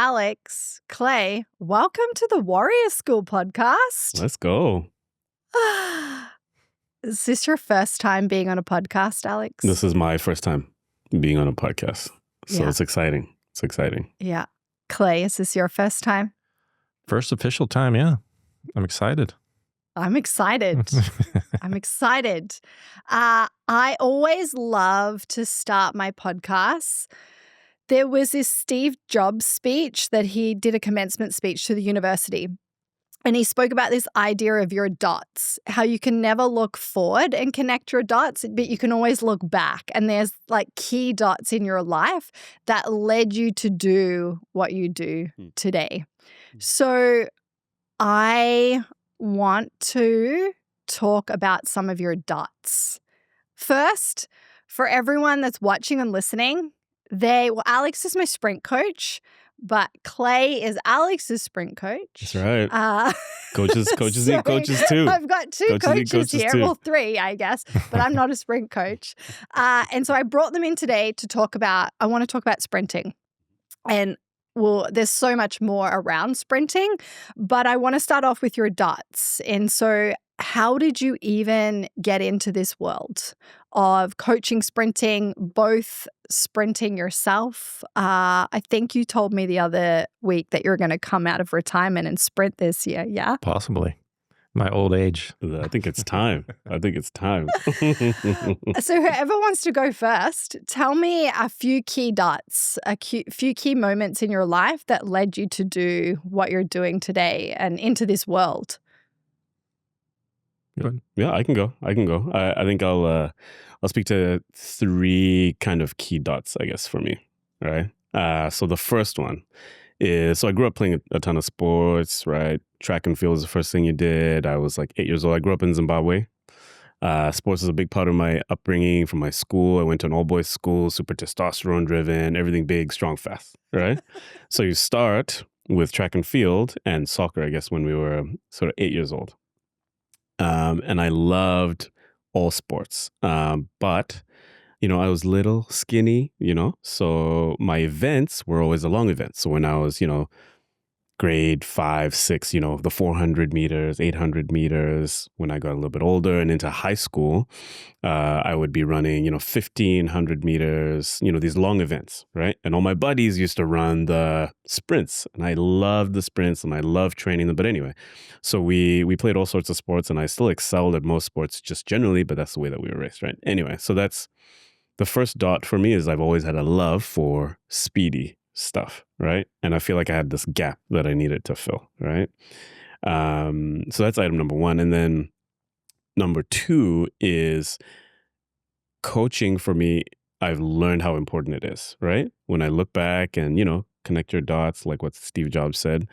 Alex, Clay, welcome to the Warrior School podcast. Let's go. Is this your first time being on a podcast, Alex? This is my first time being on a podcast. So Yeah. It's exciting. It's exciting. Yeah. Clay, is this your first time? First official time, yeah. I'm excited. I'm excited. I'm excited. I always love to start my podcasts. There was this Steve Jobs speech that he did, a commencement speech to the university. And he spoke about this idea of your dots, how you can never look forward and connect your dots, but you can always look back. And there's like key dots in your life that led you to do what you do today. So I want to talk about some of your dots. First, for everyone that's watching and listening, Alex is my sprint coach, but Clay is Alex's sprint coach. That's right. Coaches so need coaches too. I've got two coaches here. Too. Well, three, I guess, but I'm not a sprint coach. And so I brought them in today to I want to talk about sprinting. And well, there's so much more around sprinting, but I want to start off with your dots. And so how did you even get into this world of coaching sprinting, both sprinting yourself? I think you told me the other week that you're going to come out of retirement and sprint this year, yeah? Possibly. My old age. I think it's time. So whoever wants to go first, tell me a few key dots, few key moments in your life that led you to do what you're doing today and into this world. Yeah, I can go. I think I'll speak to three kind of key dots, I guess, for me. Right. So the first one is, so I grew up playing a ton of sports, right? Track and field was the first thing you did. I was like 8 years old. I grew up in Zimbabwe. Sports is a big part of my upbringing from my school. I went to an all-boys school, super testosterone driven, everything big, strong, fast, right? So you start with track and field and soccer, I guess, when we were sort of 8 years old. And I loved all sports. But, I was little, skinny, so my events were always the long events. So when I was, grade 5, 6, the 400 meters, 800 meters, when I got a little bit older and into high school, I would be running, 1,500 meters, these long events, right? And all my buddies used to run the sprints, and I loved the sprints and I loved training them. But anyway, so we played all sorts of sports, and I still excelled at most sports just generally, but that's the way that we were raised, right? Anyway, so that's the first dot for me, is I've always had a love for speedy stuff, right? And I feel like I had this gap that I needed to fill, right? So that's item number one. And then number two is coaching for me. I've learned how important it is, right? When I look back and, connect your dots, like what Steve Jobs said,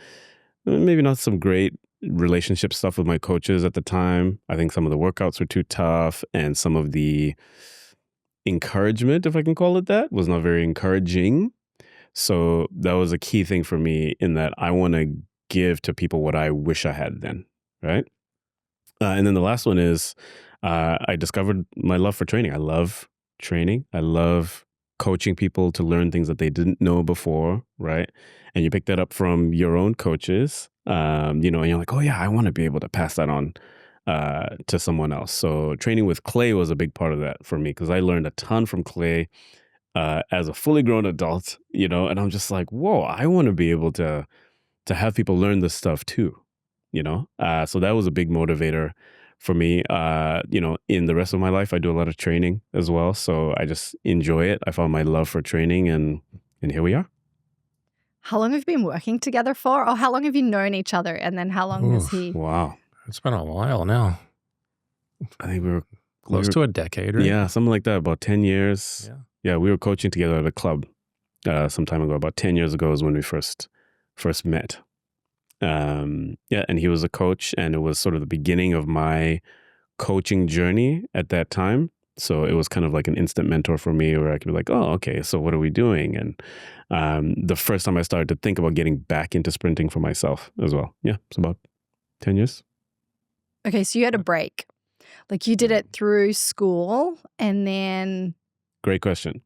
maybe not some great relationship stuff with my coaches at the time. I think some of the workouts were too tough, and some of the encouragement, if I can call it that, was not very encouraging. So that was a key thing for me, in that I want to give to people what I wish I had then, right? And then the last one is I discovered my love for training. I love training. I love coaching people to learn things that they didn't know before, right? And you pick that up from your own coaches, and you're like, oh yeah, I want to be able to pass that on to someone else. So training with Clay was a big part of that for me, because I learned a ton from Clay as a fully grown adult, and I'm just like, whoa, I want to be able to have people learn this stuff too, so that was a big motivator for me. In the rest of my life, I do a lot of training as well. So I just enjoy it. I found my love for training, and here we are. How long have you been working together for? Or how long have you known each other? And then how long has he? Wow. It's been a while now. I think we were Close to a decade, right? Yeah, something like that, about 10 years. Yeah, we were coaching together at a club some time ago. About 10 years ago is when we first met. And he was a coach, and it was sort of the beginning of my coaching journey at that time. So it was kind of like an instant mentor for me, where I could be like, oh, okay, so what are we doing? And the first time I started to think about getting back into sprinting for myself as well. Yeah, it's about 10 years. Okay, so you had a break. Like you did it through school, and then... Great question.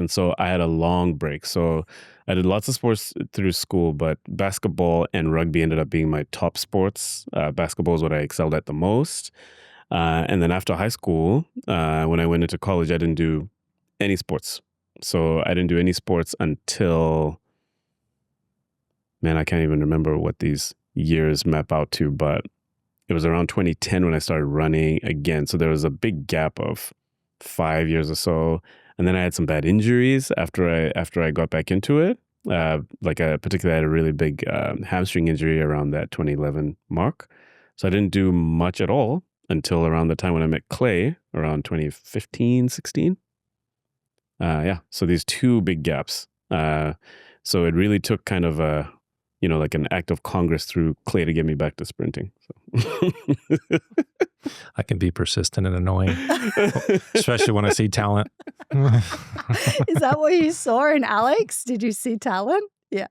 So I had a long break. So I did lots of sports through school, but basketball and rugby ended up being my top sports. Basketball is what I excelled at the most. And then after high school, when I went into college, I didn't do any sports. So I didn't do any sports until, man, I can't even remember what these years map out to, but it was around 2010 when I started running again. So there was a big gap of 5 years or so. And then I had some bad injuries after I got back into it. Particularly I had a really big hamstring injury around that 2011 mark. So I didn't do much at all until around the time when I met Clay, around 2015, 16. So these two big gaps. So it really took kind of a, like an act of Congress through Clay to get me back to sprinting. So. I can be persistent and annoying, especially when I see talent. Is that what you saw in Alex? Did you see talent? Yeah.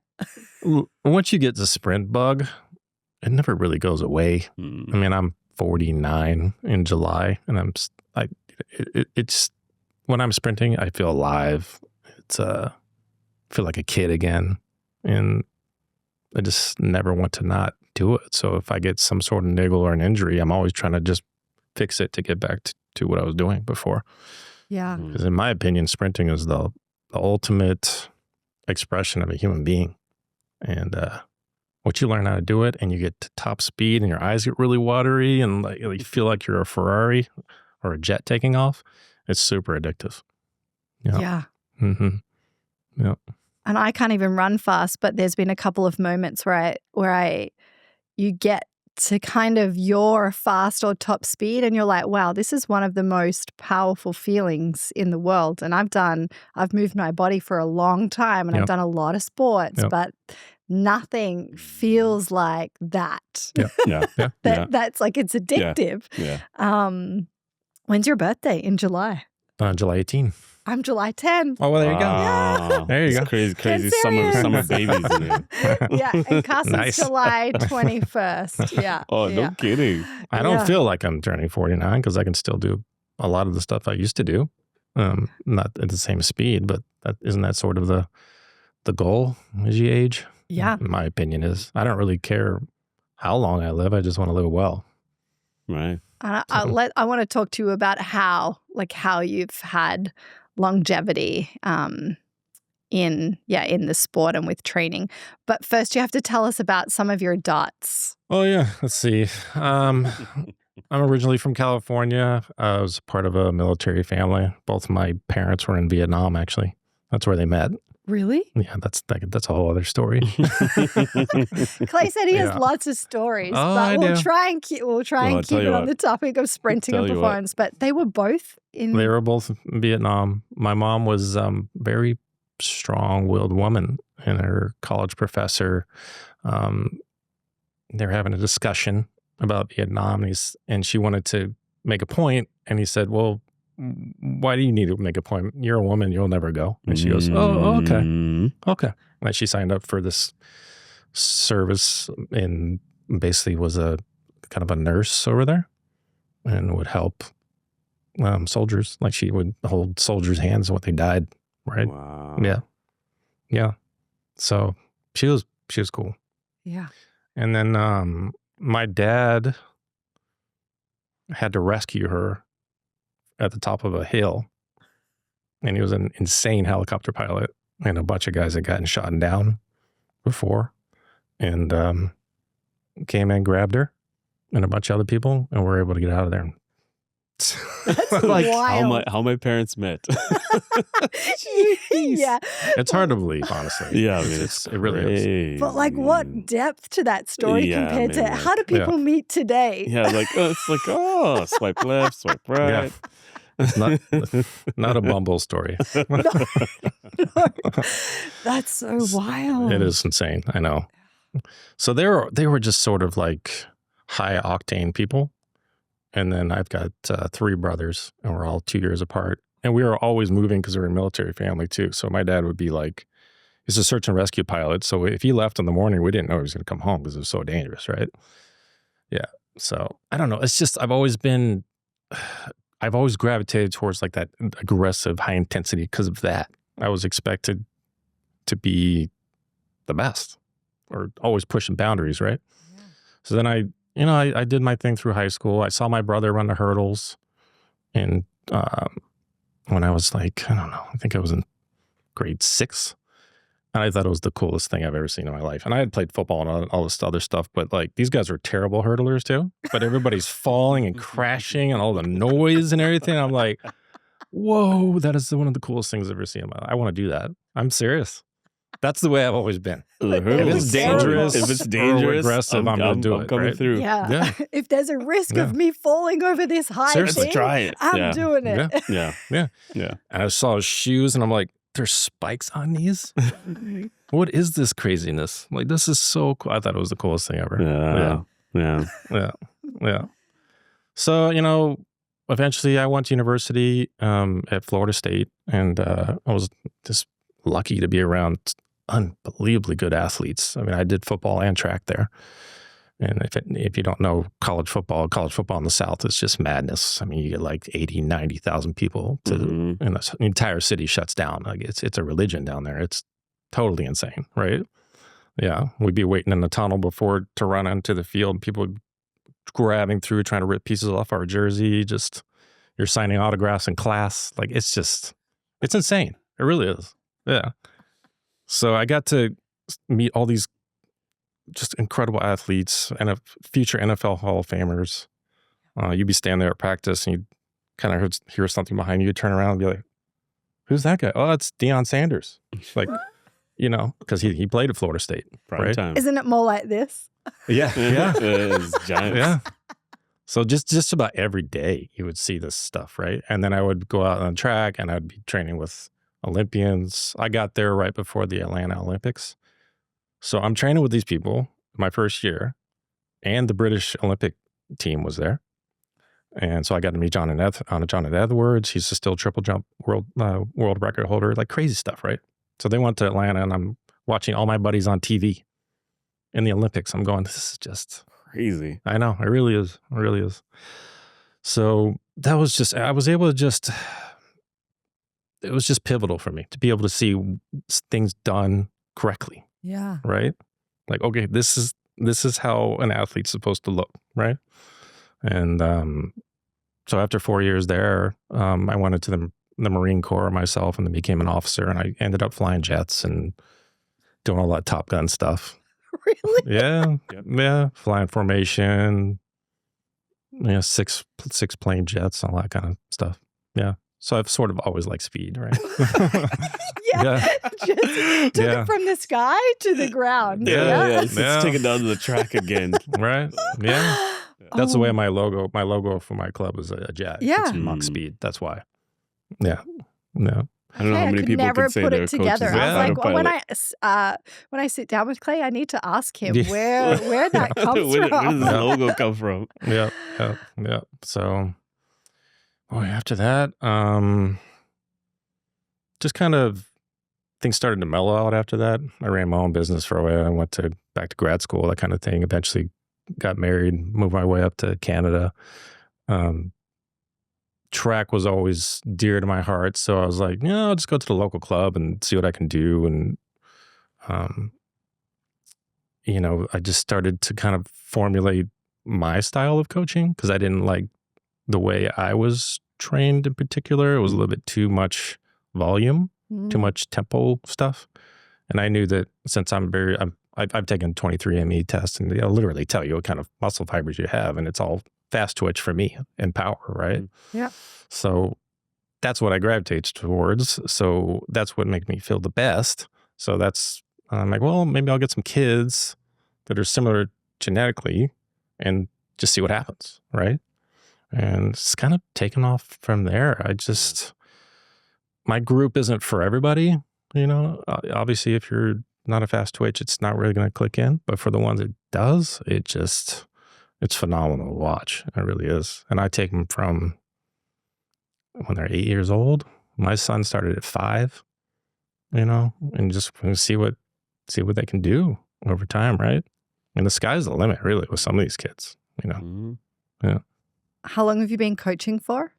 Once you get the sprint bug, it never really goes away. I mean, I'm 49 in July, and it's when I'm sprinting, I feel alive. I feel like a kid again, and I just never want to not do it. So if I get some sort of niggle or an injury, I'm always trying to just fix it to get back to what I was doing before. Yeah. Because in my opinion, sprinting is the ultimate expression of a human being. And once you learn how to do it and you get to top speed and your eyes get really watery and like you feel like you're a Ferrari or a jet taking off, it's super addictive. Yeah. Mm-hmm. Yeah. And I can't even run fast, but there's been a couple of moments where you get to kind of your fast or top speed and you're like, wow, this is one of the most powerful feelings in the world. And I've moved my body for a long time and I've done a lot of sports, but nothing feels like that. That's like, it's addictive. Yeah. When's your birthday? In July? July 18. I'm July 10. Oh, well, there you go. Yeah. There you go. Crazy summer babies in here. Yeah, and Carson's Nice. July 21st. Yeah. Oh, no kidding. I don't feel like I'm turning 49 because I can still do a lot of the stuff I used to do. Not at the same speed, but isn't that sort of the goal as you age? Yeah. My opinion is I don't really care how long I live. I just want to live well. Right. I want to talk to you about how you've had longevity in the sport and with training. But first, you have to tell us about some of your dots. Oh, yeah. Let's see. I'm originally from California. I was part of a military family. Both my parents were in Vietnam, actually. That's where they met. Really? Yeah, that's a whole other story. Clay said he has lots of stories, but we'll try and keep it on the topic of sprinting and performance. But they were both in. They were both in Vietnam. My mom was very strong-willed woman, and her college professor. They're having a discussion about Vietnam, and she wanted to make a point, and he said, "Well, why do you need to make a point? You're a woman, you'll never go." And she goes, "Oh, okay." And she signed up for this service and basically was a kind of a nurse over there and would help soldiers. Like she would hold soldiers' hands when they died, right? Wow. Yeah. So she was cool. Yeah. And then my dad had to rescue her at the top of a hill, and he was an insane helicopter pilot, and a bunch of guys had gotten shot down before, and came and grabbed her and a bunch of other people, and were able to get out of there. That's like wild. how my parents met. Yeah. It's hard to believe, honestly. Yeah, I mean, it really is. But like, what depth to that story compared to how do people meet today? Yeah, like it's like swipe left, swipe right. Yeah. Not a Bumble story. No. That's so wild. It is insane. I know. So they were just sort of like high octane people. And then I've got 3 brothers, and we're all 2 years apart. And we were always moving because we're a military family too. So my dad would be like, he's a search and rescue pilot. So if he left in the morning, we didn't know he was going to come home because it was so dangerous, right? Yeah. So I don't know. It's just I've always gravitated towards like that aggressive high intensity because of that. I was expected to be the best or always pushing boundaries, right? Yeah. So then I did my thing through high school. I saw my brother run the hurdles, and when I was like, I don't know, I think I was in grade 6. And I thought it was the coolest thing I've ever seen in my life. And I had played football and all this other stuff, but like these guys were terrible hurdlers too. But everybody's falling and crashing and all the noise and everything. I'm like, whoa, that is one of the coolest things I've ever seen in my life. I want to do that. I'm serious. That's the way I've always been. If it's dangerous, or aggressive, I'm going to do it. Coming right? through. Yeah. If there's a risk of me falling over this high Seriously, thing, try it. I'm doing it. Yeah. And I saw his shoes and I'm like, there's spikes on these? What is this craziness? Like, this is so cool. I thought it was the coolest thing ever. Yeah. So, eventually I went to university at Florida State, and I was just lucky to be around unbelievably good athletes. I mean, I did football and track there. And if you don't know college football in the South is just madness. I mean, you get like 80, 90,000 people and the entire city shuts down. Like it's a religion down there. It's totally insane, right? Yeah. We'd be waiting in the tunnel to run onto the field. People would grabbing through, trying to rip pieces off our jersey. Just, you're signing autographs in class. Like, it's insane. It really is. Yeah. So I got to meet all these just incredible athletes and future NFL Hall of Famers. You'd be standing there at practice and you'd kind of hear something behind you. You'd turn around and be like, who's that guy? Oh, that's Deion Sanders. Like, because he played at Florida State. Prime right? time. Isn't it more like this? Yeah. It's giants. Yeah. So just about every day you would see this stuff, right? And then I would go out on track and I'd be training with Olympians. I got there right before the Atlanta Olympics. So I'm training with these people my first year, and the British Olympic team was there. And so I got to meet Jonathan Edwards. He's a still triple jump world record holder, like crazy stuff, right? So they went to Atlanta, and I'm watching all my buddies on TV in the Olympics. I'm going, this is just crazy. I know, it really is. It really is. So that was just, I was able to just, it was just pivotal for me to be able to see things done correctly. Yeah. Right? Like, okay, this is how an athlete's supposed to look, right? And so after 4 years there, I went into the Marine Corps myself and then became an officer, and I ended up flying jets and doing all that Top Gun stuff. Really? Yeah. Yeah. Flying formation, six plane jets, all that kind of stuff. Yeah. So I've sort of always liked speed, right? Yeah. Just took it from the sky to the ground. Yeah. Let's take it down to the track again. Right? Yeah. That's the way my logo for my club is a jet. Yeah. It's Mach Speed. That's why. Yeah. No. I don't know how many people never could say put they're it together. coaches. I was like, when I sit down with Clay, I need to ask him where that comes where from. does the logo come from? Yeah. So, after that, just kind of things started to mellow out after that. I ran my own business for a while. I went back to grad school, that kind of thing. Eventually got married, moved my way up to Canada. Track was always dear to my heart. So I was like, I'll just go to the local club and see what I can do. And, I just started to kind of formulate my style of coaching because I didn't like the way I was trained in particular. It was a little bit too much volume, too much tempo stuff. And I knew that since I've taken 23andMe tests, and they'll literally tell you what kind of muscle fibers you have. And it's all fast twitch for me and power, right? Yeah. So that's what I gravitate towards. So that's what makes me feel the best. So I'm like, well, maybe I'll get some kids that are similar genetically and just see what happens, right? And it's kind of taken off from there. My group isn't for everybody, Obviously, if you're not a fast twitch, it's not really going to click in. But for the ones it does, it's phenomenal to watch. It really is. And I take them from when they're 8 years old. My son started at 5, and just see what they can do over time, right? And the sky's the limit, really, with some of these kids, Yeah. How long have you been coaching for?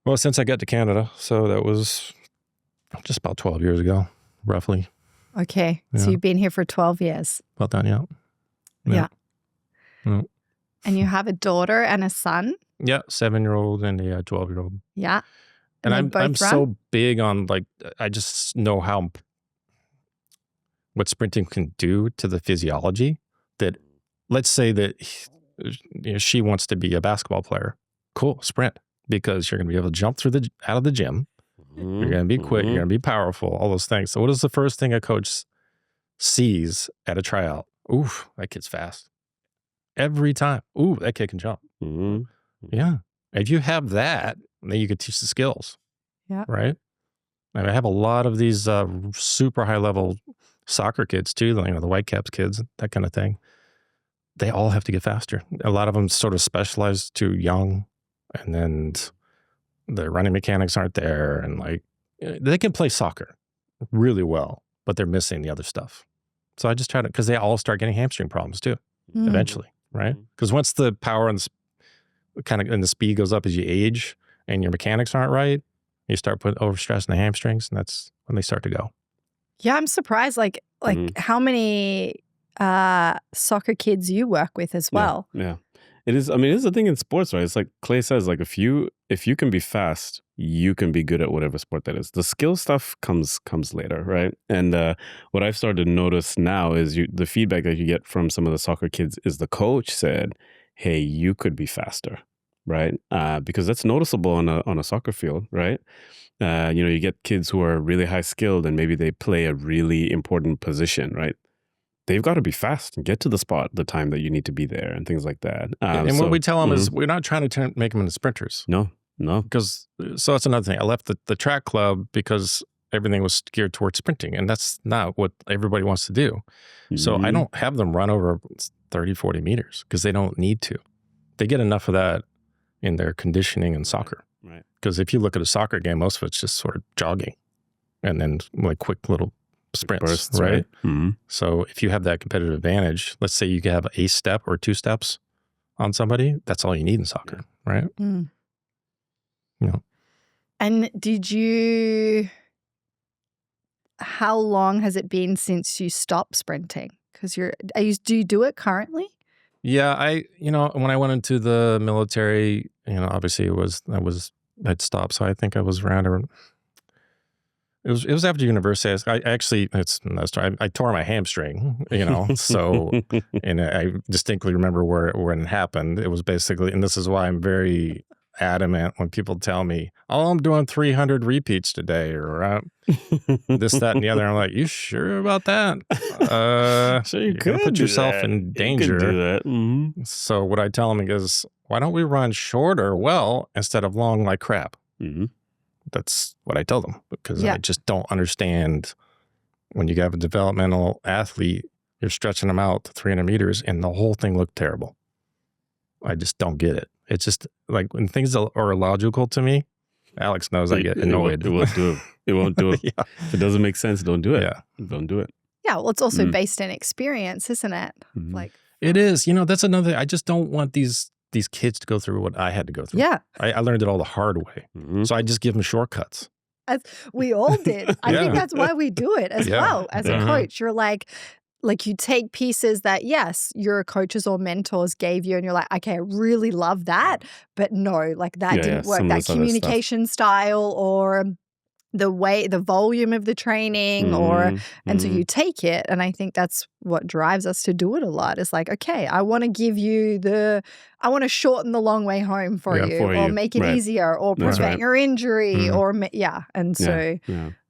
Well, since I got to Canada. So that was just about 12 years ago, roughly. Okay. Yeah. So you've been here for 12 years. Well done, yeah. Yeah. Yeah. And you have a daughter and a son. Yeah, 7-year-old and a 12-year-old. Yeah. And they I'm both run? so big on, like, I just know what sprinting can do to the physiology, that let's say that she wants to be a basketball player. Cool, sprint, because you're going to be able to jump out of the gym. You're going to be quick. You're going to be powerful, all those things. So what is the first thing a coach sees at a tryout? Oof, that kid's fast. Every time. Ooh, that kid can jump. Yeah. If you have that, then you could teach the skills. Yeah. Right? And I have a lot of these super high level soccer kids too, the Whitecaps kids, that kind of thing. They all have to get faster. A lot of them sort of specialize too young, and then the running mechanics aren't there. And like, they can play soccer really well, but they're missing the other stuff. So I just try to, because they all start getting hamstring problems too, eventually, right? Because once the power and the speed goes up as you age and your mechanics aren't right, you start putting overstress in the hamstrings, and that's when they start to go. Yeah, I'm surprised, like how many soccer kids you work with as well. Yeah. It is. I mean, it's the thing in sports, right? It's like Clay says, like if you can be fast, you can be good at whatever sport that is. The skill stuff comes later, right? And what I've started to notice now is the feedback that you get from some of the soccer kids is the coach said, "Hey, you could be faster." Right? Because that's noticeable on a soccer field, right? You get kids who are really high skilled and maybe they play a really important position, right? They've got to be fast and get to the spot the time that you need to be there and things like that. And what we tell them is we're not trying to make them into sprinters. No. Because, so that's another thing. I left the track club because everything was geared towards sprinting, and that's not what everybody wants to do. So I don't have them run over 30, 40 meters because they don't need to. They get enough of that in their conditioning and soccer. Right. Because if you look at a soccer game, most of it's just sort of jogging and then like quick little sprints, bursts, right? Mm-hmm. So if you have that competitive advantage, let's say you have a step or 2 steps on somebody, that's all you need in soccer, right? Mm. Yeah. And how long has it been since you stopped sprinting? Because do you do it currently? Yeah, when I went into the military, obviously I'd stopped. So I think I was around, it was after university. I tore my hamstring, so, and I distinctly remember when it happened. It was basically, and this is why I'm very adamant when people tell me, "Oh, I'm doing 300 repeats today," or this, that, and the other. I'm like, "You sure about that? So you could put yourself in danger." You could do that. Mm-hmm. So what I tell them is, why don't we run shorter well instead of long like crap? Mm-hmm. That's what I tell them, because I just don't understand when you have a developmental athlete, you're stretching them out to 300 meters and the whole thing looked terrible. I just don't get it. It's just like when things are illogical to me, Alex knows I get annoyed. It won't do it. It won't do it. Yeah. If it doesn't make sense, don't do it. Yeah. Don't do it. Yeah, well, it's also based in experience, isn't it? Mm-hmm. Like it is. That's another. I just don't want these kids to go through what I had to go through. Yeah. I learned it all the hard way. Mm-hmm. So I just give them shortcuts. As we all did. I think that's why we do it as well. As a coach, you're like you take pieces that, yes, your coaches or mentors gave you and you're like, okay, I really love that. But no, like that didn't work. That communication style or the volume of the training and so you take it. And I think that's what drives us to do it a lot. It's like, okay, I want to give you I want to shorten the long way home for you or make it easier or prevent your injury or, And so.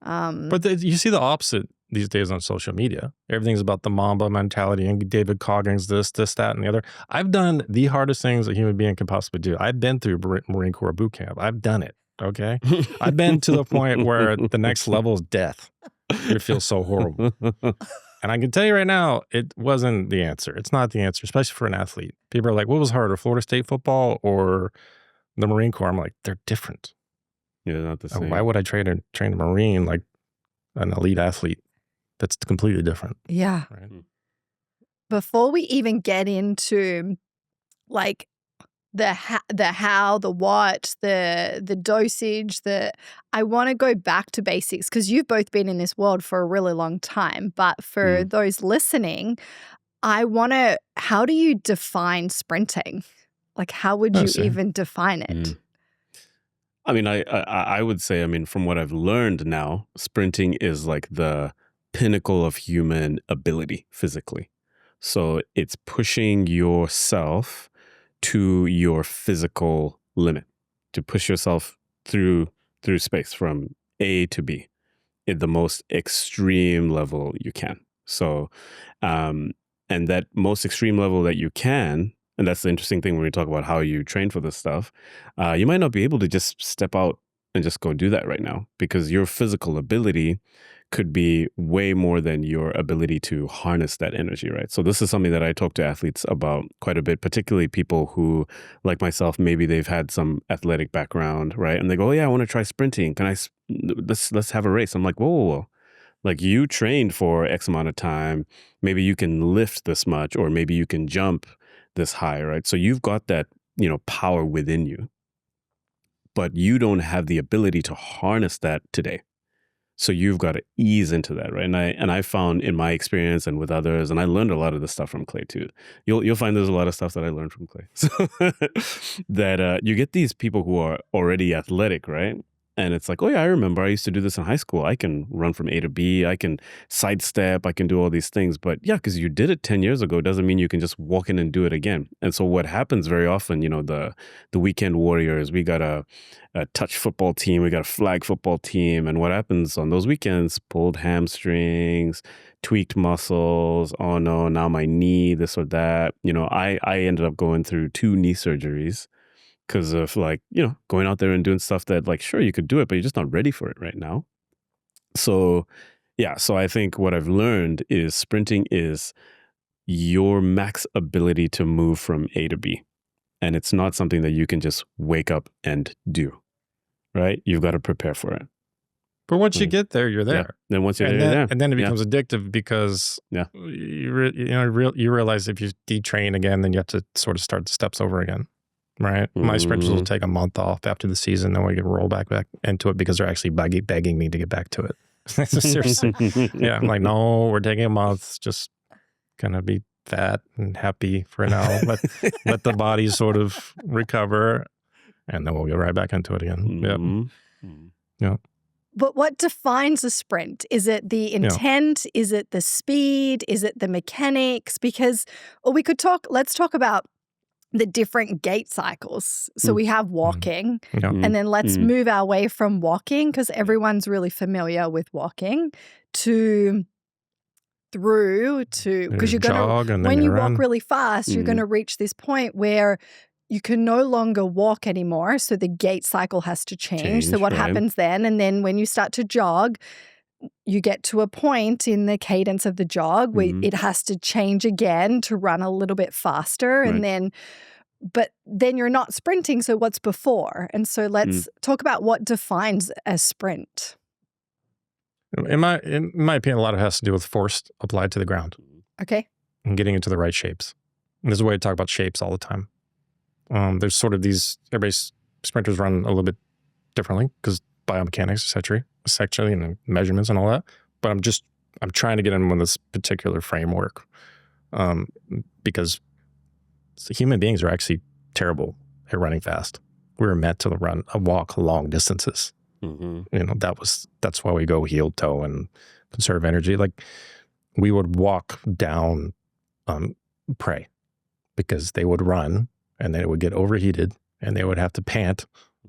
But you see the opposite these days on social media. Everything's about the Mamba mentality and David Coggins, this, that, and the other. I've done the hardest things a human being can possibly do. I've been through Marine Corps boot camp. I've done it. Okay. I've been to the point where the next level is death. It feels so horrible. And I can tell you right now, it wasn't the answer. It's not the answer, especially for an athlete. People are like, what was harder, Florida State football or the Marine Corps? I'm like, they're different. Yeah, not the same. Why would I train a Marine like an elite athlete? That's completely different. Yeah. Right? Before we even get into like the how, the what, the dosage. I want to go back to basics because you've both been in this world for a really long time. But for those listening, how do you define sprinting? Like, how would you even define it? I mean, I would say, I mean, from what I've learned now, sprinting is like the pinnacle of human ability physically. So it's pushing yourself to your physical limit, to push yourself through space from A to B at the most extreme level you can. So, and that most extreme level that you can, and that's the interesting thing when we talk about how you train for this stuff, you might not be able to just step out and just go do that right now because your physical ability could be way more than your ability to harness that energy, right? So this is something that I talk to athletes about quite a bit, particularly people who, like myself, maybe they've had some athletic background, right? And they go, oh yeah, I want to try sprinting. Let's have a race. I'm like, whoa. Like you trained for X amount of time. Maybe you can lift this much, or maybe you can jump this high, right? So you've got that, power within you, but you don't have the ability to harness that today. So you've got to ease into that, right? And I found in my experience and with others, and I learned a lot of this stuff from Clay too. You'll find there's a lot of stuff that I learned from Clay. So that you get these people who are already athletic, right? And it's like, oh yeah, I remember I used to do this in high school. I can run from A to B. I can sidestep. I can do all these things. But yeah, because you did it 10 years ago doesn't mean you can just walk in and do it again. And so what happens very often, the weekend warriors, we got a touch football team, we got a flag football team. And what happens on those weekends? Pulled hamstrings, tweaked muscles. Oh no, now my knee, this or that. I ended up going through 2 knee surgeries. Because of going out there and doing stuff that sure, you could do it, but you're just not ready for it right now. So, yeah. So I think what I've learned is sprinting is your max ability to move from A to B. And it's not something that you can just wake up and do, right? You've got to prepare for it. But once you get there, you're there. Yeah. Then once you're there, and then it becomes addictive because you realize if you detrain again, then you have to sort of start the steps over again. Right. My sprinters will take a month off after the season, then we can roll back into it because they're actually begging me to get back to it. Seriously. Yeah. I'm like, no, we're taking a month. It's just gonna be fat and happy for now. Let the body sort of recover, and then we'll get right back into it again. Yeah. But what defines a sprint? Is it the intent? Is it the speed? Is it the mechanics? Because, let's talk about the different gait cycles. So we have walking, and then let's move our way from walking, because everyone's really familiar with walking, because you're going to, when you walk really fast, you're going to reach this point where you can no longer walk anymore. So the gait cycle has to change. So what happens then? And then when you start to jog, you get to a point in the cadence of the jog where it has to change again to run a little bit faster. And but then you're not sprinting. So what's before? And so let's talk about what defines a sprint. In my opinion, a lot of it has to do with force applied to the ground. Okay. And getting into the right shapes. And there's a way to talk about shapes all the time. There's sort of everybody's sprinters run a little bit differently because biomechanics, etc., and measurements and all that. But I'm trying to get in with this particular framework because human beings are actually terrible at running fast. We were meant to walk long distances. That's why we go heel toe and conserve energy. Like we would walk down prey because they would run and then it would get overheated and they would have to pant,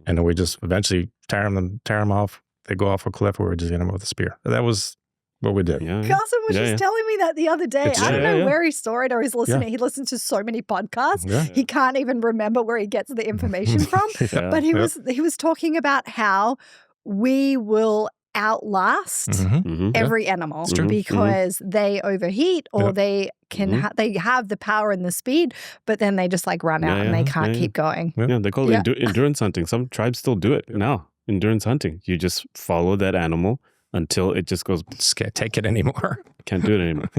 and then we just eventually tear them off. They go off a cliff, or we just hit them with a spear. That was what we did. Carson was just telling me that the other day. I don't know where he saw it or he's listening. Yeah. He listens to so many podcasts. Yeah. He can't even remember where he gets the information from. But he was talking about how we will outlast every animal because they overheat or they can they have the power and the speed, but then they just run out and they can't keep going. Yeah, they call it endurance hunting. Some tribes still do it now. Endurance hunting. You just follow that animal until it just goes. Just can't take it anymore. Can't do it anymore.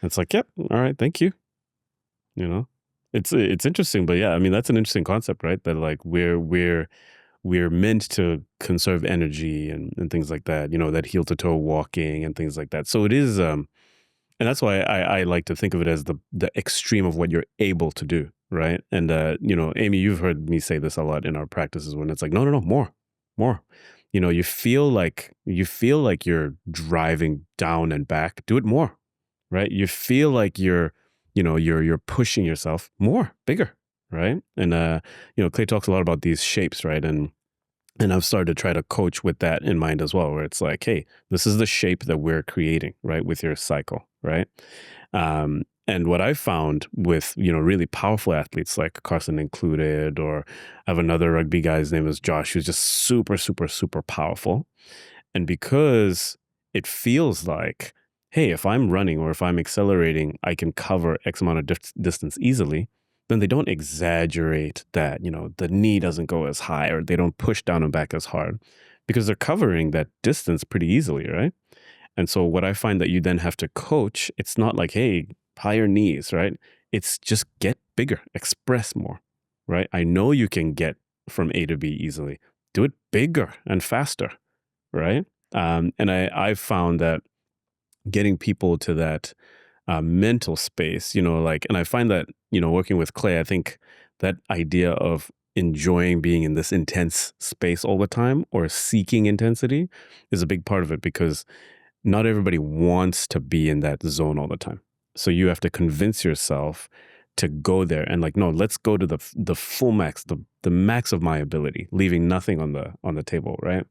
It's like, yep, all right, thank you. It's interesting, but yeah, I mean that's an interesting concept, right? That like we're meant to conserve energy and things like that. That heel to toe walking and things like that. So it is, and that's why I like to think of it as the extreme of what you're able to do, right? And Amy, you've heard me say this a lot in our practices when it's like, no, more. You feel like you're driving down and back. Do it more, right? You feel like you're pushing yourself more, bigger, right? And Clay talks a lot about these shapes, right? And I've started to try to coach with that in mind as well, where it's like, hey, this is the shape that we're creating, right, with your cycle, right? And what I found with, really powerful athletes like Carson included, or I have another rugby guy, his name is Josh, who's just super, super, super powerful. And because it feels like, hey, if I'm running or if I'm accelerating, I can cover X amount of distance easily, then they don't exaggerate that, the knee doesn't go as high or they don't push down and back as hard because they're covering that distance pretty easily, right? And so what I find that you then have to coach, it's not like, hey, higher knees, right? It's just get bigger, express more, right? I know you can get from A to B easily. Do it bigger and faster, right? And I've found that getting people to that mental space, and I find that, working with Clay, I think that idea of enjoying being in this intense space all the time or seeking intensity is a big part of it because not everybody wants to be in that zone all the time. So you have to convince yourself to go there and like, no, let's go to the full max, the max of my ability, leaving nothing on the table, right?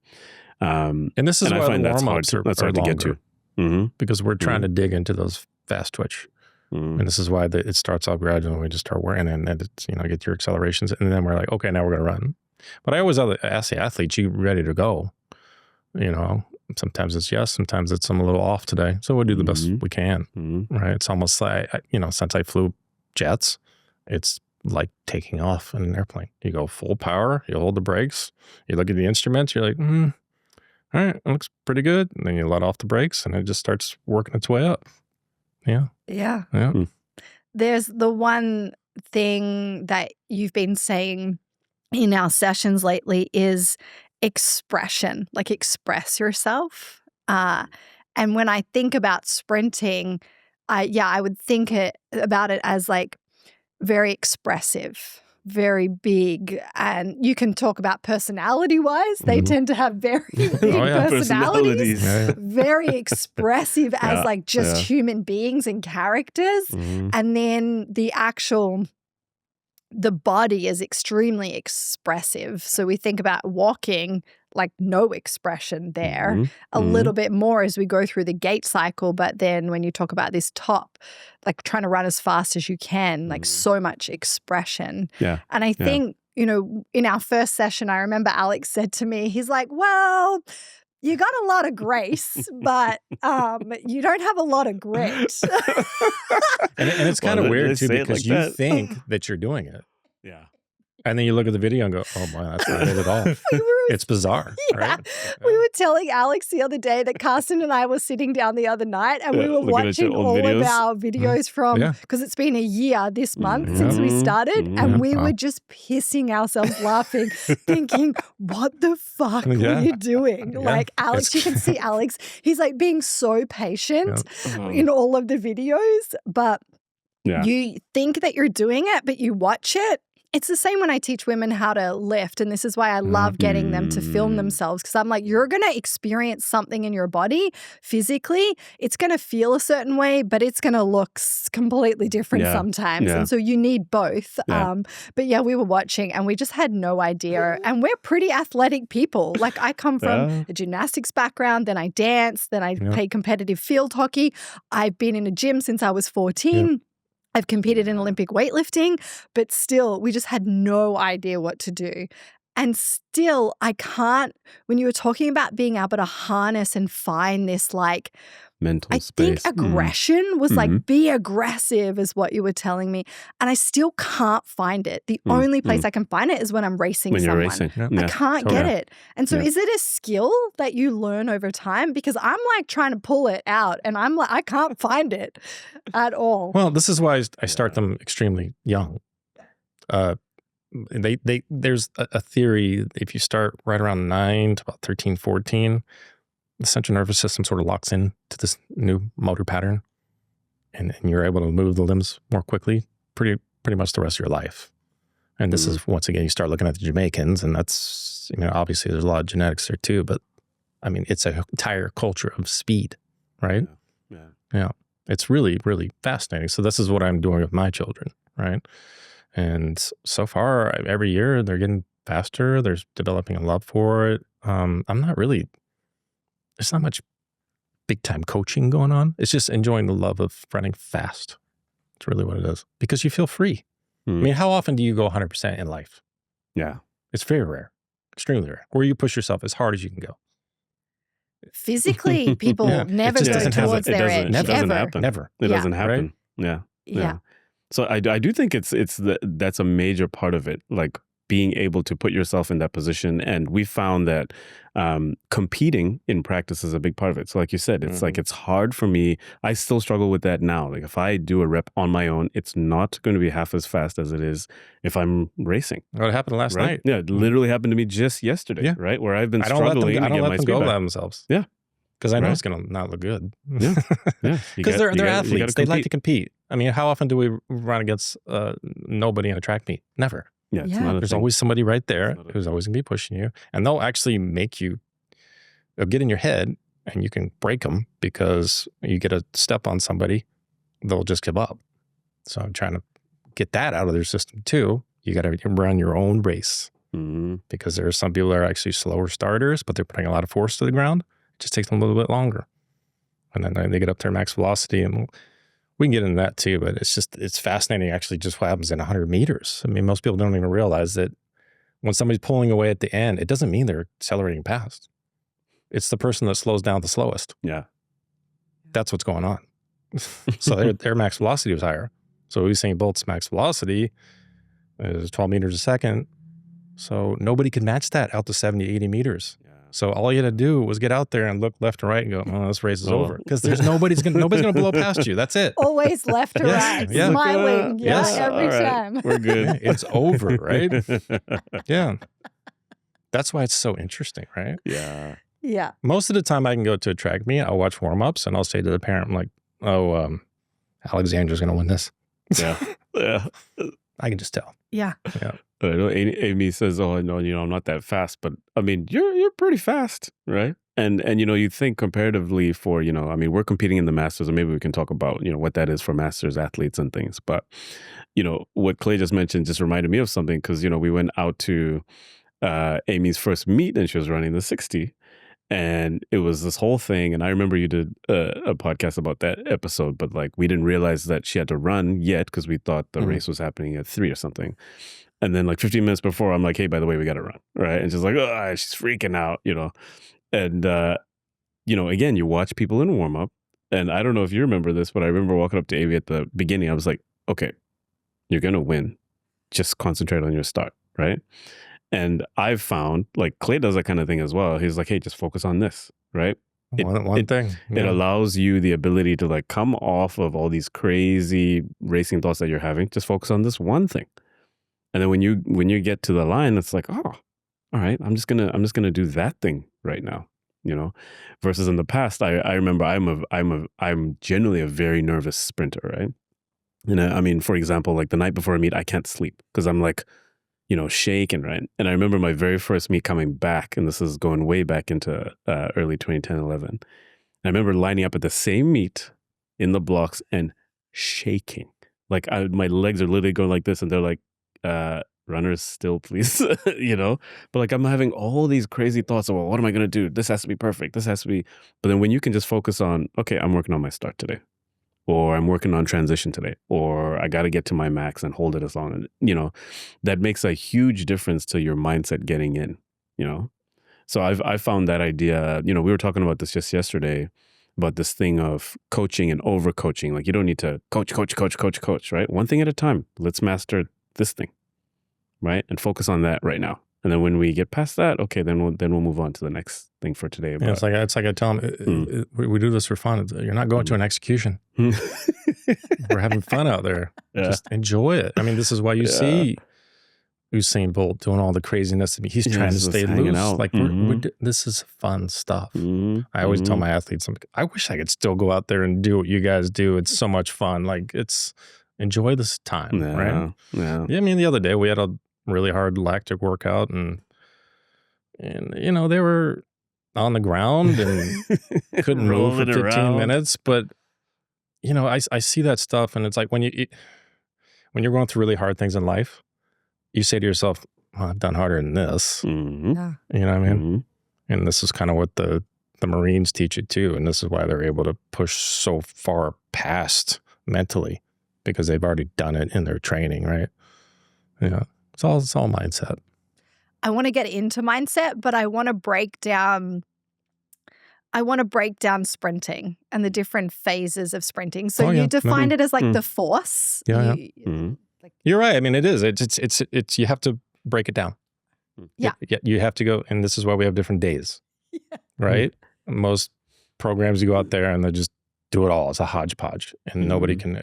And this is why the warm-ups are hard to get to. Mm-hmm. Because we're trying to dig into those fast twitch. And this is why it starts off gradually and we just start working and it's, get your accelerations. And then we're like, okay, now we're going to run. But I always ask the athletes, you ready to go? Sometimes it's yes, sometimes it's I'm a little off today. So we'll do the best we can, right? It's almost like, since I flew jets, it's like taking off in an airplane. You go full power, you hold the brakes, you look at the instruments, you're like, all right, it looks pretty good. And then you let off the brakes and it just starts working its way up. Yeah. Yeah. Yeah. There's the one thing that you've been saying in our sessions lately is expression, like express yourself. And when I think about sprinting, I would think about it as like very expressive, very big. And you can talk about personality-wise. They tend to have very big personalities. Very expressive as like just human beings and characters. And then the body is extremely expressive. So we think about walking, like no expression there, a little bit more as we go through the gait cycle. But then when you talk about this top, like trying to run as fast as you can, like so much expression. Yeah. And I think, in our first session, I remember Alex said to me, he's like, well, you got a lot of grace, but you don't have a lot of grit. and it's kind of weird too because you think that you're doing it. Yeah. And then you look at the video and go, oh boy, that's not it at all. It's bizarre, right? We were telling Alex the other day that Carson and I were sitting down the other night and we were watching all of our videos from, because it's been a year this month since we started, and we were just pissing ourselves laughing, thinking, what the fuck were you doing? Like Alex, you can see Alex, he's like being so patient in all of the videos, but you think that you're doing it, but you watch it. It's the same when I teach women how to lift, and this is why I love getting them to film themselves, because I'm like, you're going to experience something in your body physically. It's going to feel a certain way, but it's going to look completely different sometimes. And so you need both. But yeah, we were watching and we just had no idea. And we're pretty athletic people. Like I come from a gymnastics background, then I danced, then I played competitive field hockey. I've been in a gym since I was 14. I've competed in Olympic weightlifting, but still, we just had no idea what to do. And still, I can't, when you were talking about being able to harness and find this like mental I space. think aggression was Mhm. like, be aggressive is what you were telling me. And I still can't find it. The only place I can find it is when I'm racing When you're someone. racing. Yeah. I Yeah. can't totally. get it. And so Yeah. is it a skill that you learn over time? Because I'm like trying to pull it out and I'm like, I can't find it at all. Well, this is why I start them extremely young. There's a theory, if you start right around 9 to about 13, 14, the central nervous system sort of locks in to this new motor pattern, and you're able to move the limbs more quickly pretty much the rest of your life. And this is, once again, you start looking at the Jamaicans, and that's, obviously there's a lot of genetics there too, but I mean, it's an entire culture of speed, right? Yeah. It's really, really fascinating. So this is what I'm doing with my children, right? And so far, every year they're getting faster. They're developing a love for it. There's not much big time coaching going on. It's just enjoying the love of running fast. It's really what it is, because you feel free. I mean, how often do you go 100% in life? Yeah. It's very rare, extremely rare, where you push yourself as hard as you can go. Physically, people Yeah. never It just go doesn't happen. towards their doesn't- edge. it doesn't Ever. happen. Never. It Yeah. doesn't happen. Yeah. Yeah. So I do think that's a major part of it, like being able to put yourself in that position. And we found that competing in practice is a big part of it. So like you said, it's like, it's hard for me. I still struggle with that now. Like if I do a rep on my own, it's not going to be half as fast as it is if I'm racing. What happened last Right? night? Yeah, it literally happened to me just yesterday, Yeah. right? Where I've been I don't let struggling them, I to don't get let my them speed go back. by themselves. Yeah. Because I know Right. it's going to not look good. Yeah. Yeah. Because they're You gotta athletes. They like compete. to compete. I mean, how often do we run against nobody in a track meet? Never. Yeah, it's Yeah. not a There's thing. always somebody right there It's not a who's always going to be pushing you. And they'll actually make you get in your head, and you can break them because you get a step on somebody, they'll just give up. So I'm trying to get that out of their system too. You got to run your own race, because there are some people that are actually slower starters, but they're putting a lot of force to the ground. It just takes them a little bit longer. And then they get up to their max velocity, and we can get into that too, but it's fascinating actually just what happens in 100 meters. I mean, most people don't even realize that when somebody's pulling away at the end, it doesn't mean they're accelerating past. It's the person that slows down the slowest. Yeah. That's what's going on. So their max velocity was higher. So Usain Bolt's max velocity is 12 meters a second. So nobody could match that out to 70, 80 meters. So all you had to do was get out there and look left and right and go, oh, this race is over. Because there's nobody's gonna blow past you. That's it. Always left or Yes. right, Yeah. smiling. Yeah, Yes. every All right. time. We're good. It's over, right? Yeah. That's why it's so interesting, right? Yeah. Yeah. Most of the time I can go to a track meet, I'll watch warm-ups, and I'll say to the parent, I'm like, oh, Alexander's going to win this. Yeah. Yeah. I can just tell. Yeah. I know Amy says, "Oh, no, I'm not that fast," but I mean, you're pretty fast, right? And you think comparatively for, I mean, we're competing in the Masters, and maybe we can talk about, what that is for Masters athletes and things. But, what Clay just mentioned just reminded me of something, because, we went out to Amy's first meet, and she was running the 60. And it was this whole thing. And I remember you did a podcast about that episode, but like we didn't realize that she had to run yet, because we thought the race was happening at 3 or something. And then like 15 minutes before, I'm like, hey, by the way, we got to run. Right. And she's like, oh, she's freaking out, And, again, you watch people in warm up. And I don't know if you remember this, but I remember walking up to Amy at the beginning. I was like, okay, you're going to win. Just concentrate on your start. Right. And I've found, like, Clay does that kind of thing as well. He's like, hey, just focus on this, right? One thing. It allows you the ability to, like, come off of all these crazy racing thoughts that you're having. Just focus on this one thing. And then when you get to the line, it's like, oh, all right, I'm just gonna do that thing right now, Versus in the past, I remember I'm generally a very nervous sprinter, right? And I mean, for example, like the night before a meet, I can't sleep because I'm like, shaking, right? And I remember my very first meet coming back, and this is going way back into early 2010, 11. I remember lining up at the same meet in the blocks and shaking. Like my legs are literally going like this, and they're like, runners still, please, But like I'm having all these crazy thoughts of, well, what am I going to do? This has to be perfect. This has to be. But then when you can just focus on, okay, I'm working on my start today, or I'm working on transition today, or I got to get to my max and hold it as long as, that makes a huge difference to your mindset getting in, So I've found that idea, we were talking about this just yesterday. But this thing of coaching and over coaching, like you don't need to coach, right? One thing at a time. Let's master this thing, right? And focus on that right now. And then when we get past that, okay, then we'll move on to the next thing for today. Yeah, it's like I tell them, we do this for fun. You're not going to an execution. We're having fun out there. Yeah. Just enjoy it. I mean, this is why you see Usain Bolt doing all the craziness. He's trying to stay loose. Out. Like this is fun stuff. I always tell my athletes, I wish I could still go out there and do what you guys do. It's so much fun. Like enjoy this time, right? Yeah. I mean, the other day we had a really hard lactic workout, and you know, they were on the ground and couldn't move for 15 minutes. But you know, I see that stuff, and it's like when you're going through really hard things in life, you say to yourself, well, I've done harder than this. Yeah. You know what I mean? And this is kind of what the Marines teach you too. And this is why they're able to push so far past mentally, because they've already done it in their training, right? Yeah. It's all mindset. I want to get into mindset, but I want to break down sprinting and the different phases of sprinting. So you defined it as like the force. Yeah. You're right. I mean, it is. It's you have to break it down. Yeah. You have to go, and this is why we have different days, right? Most programs, you go out there and they just do it all. It's a hodgepodge, and nobody can.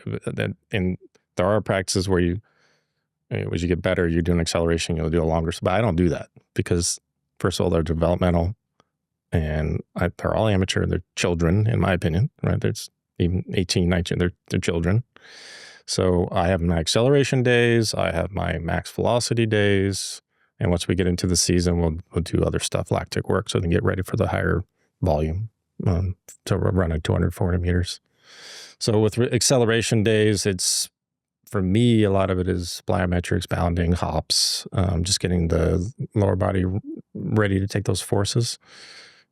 And there are practices where as you get better, you do an acceleration, you'll do a longer. But I don't do that because, first of all, they're developmental, and they're all amateur. They're children, in my opinion, right? There's even 18, 19. They're children. So I have my acceleration days, I have my max velocity days, and once we get into the season, we'll do other stuff, lactic work, so they can get ready for the higher volume to run at 240 meters. So with acceleration days, it's, for me, a lot of it is plyometrics, bounding, hops, just getting the lower body ready to take those forces.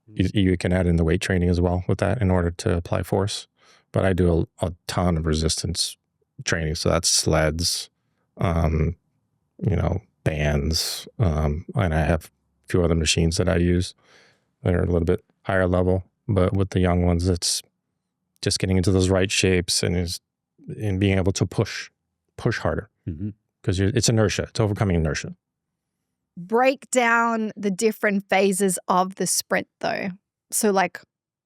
You can add in the weight training as well with that in order to apply force. But I do a ton of resistance training. So that's sleds, you know, bands. And I have a few other machines that I use that are a little bit higher level. But with the young ones, it's just getting into those right shapes and being able to push harder, because it's inertia. It's overcoming inertia. Break down the different phases of the sprint though. So like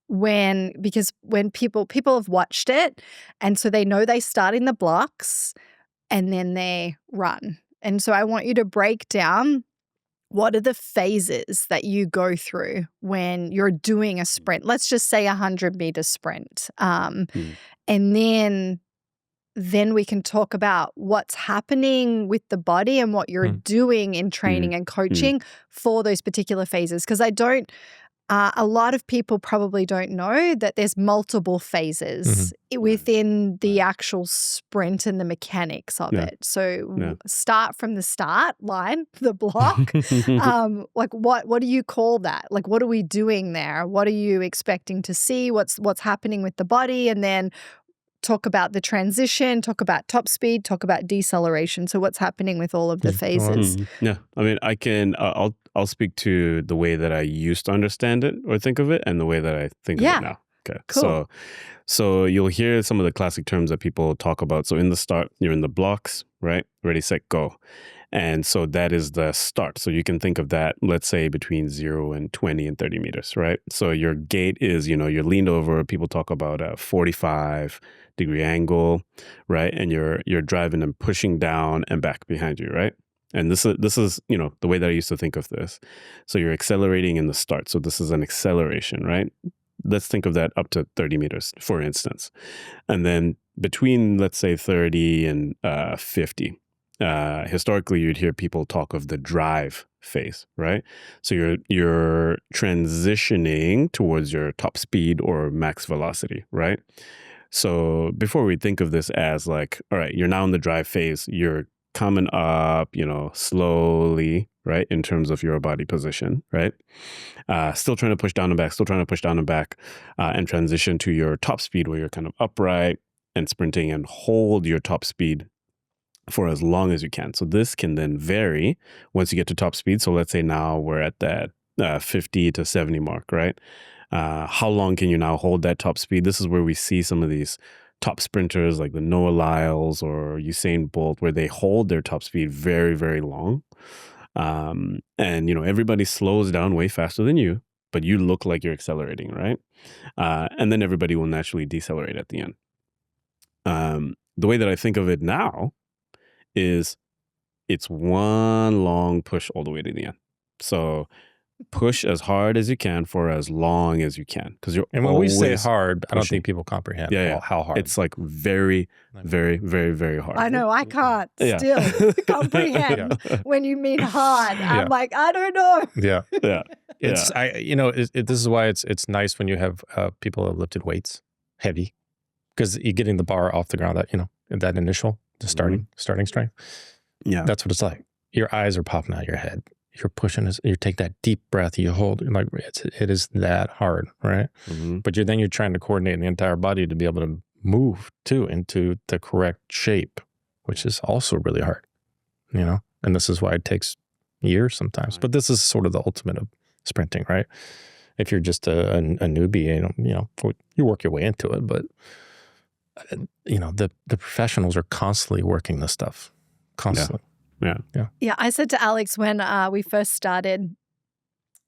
because when people have watched it, and so they know they start in the blocks and then they run. And so I want you to break down what are the phases that you go through when you're doing a sprint. Let's just say 100-meter sprint. And then we can talk about what's happening with the body and what you're doing in training and coaching for those particular phases. Because a lot of people probably don't know that there's multiple phases within the actual sprint and the mechanics of it. So start from the start line, the block. Like what do you call that? Like what are we doing there? What are you expecting to see? What's happening with the body? And then talk about the transition, talk about top speed, talk about deceleration. So what's happening with all of the phases? Yeah, I mean, I can, I'll speak to the way that I used to understand it or think of it and the way that I think of it now. Okay, cool. So you'll hear some of the classic terms that people talk about. So in the start, you're in the blocks, right? Ready, set, go. And so that is the start. So you can think of that, let's say between 0 and 20 and 30 meters, right? So your gait is, you know, you're leaned over. People talk about a 45-degree angle, right? And you're driving and pushing down and back behind you, right? And this is, you know, the way that I used to think of this. So you're accelerating in the start. So this is an acceleration, right? Let's think of that up to 30 meters, for instance. And then between, let's say, 30 and 50, historically, you'd hear people talk of the drive phase, right? So you're transitioning towards your top speed or max velocity, right? So before we think of this as like, all right, you're now in the drive phase, you're coming up, you know, slowly, right? In terms of your body position, right? Still trying to push down and back, and transition to your top speed where you're kind of upright and sprinting and hold your top speed for as long as you can. So this can then vary once you get to top speed. So let's say now we're at that 50 to 70 mark, right? How long can you now hold that top speed? This is where we see some of these top sprinters like the Noah Lyles or Usain Bolt, where they hold their top speed very, very long. And, everybody slows down way faster than you, but you look like you're accelerating, right? And then everybody will naturally decelerate at the end. The way that I think of it now is it's one long push all the way to the end. So push as hard as you can for as long as you can, because you're. And when we say always hard, I don't pushing. think people comprehend Yeah. how hard. It's like very, very, very, very hard. I know, I can't Yeah. still comprehend when you mean hard. I'm like, I don't know. Yeah. Yeah. It's this is why it's nice when you have people that have lifted weights heavy, because you're getting the bar off the ground, that initial the starting strength. Yeah. That's what it's like. Your eyes are popping out of your head. You're pushing, you take that deep breath, you hold, like it is that hard, right? Mm-hmm. But you're trying to coordinate the entire body to be able to move into the correct shape, which is also really hard, and this is why it takes years sometimes. Right. But this is sort of the ultimate of sprinting, right? If you're just a newbie, you work your way into it, but the professionals are constantly working this stuff, constantly. Yeah, I said to Alex when we first started,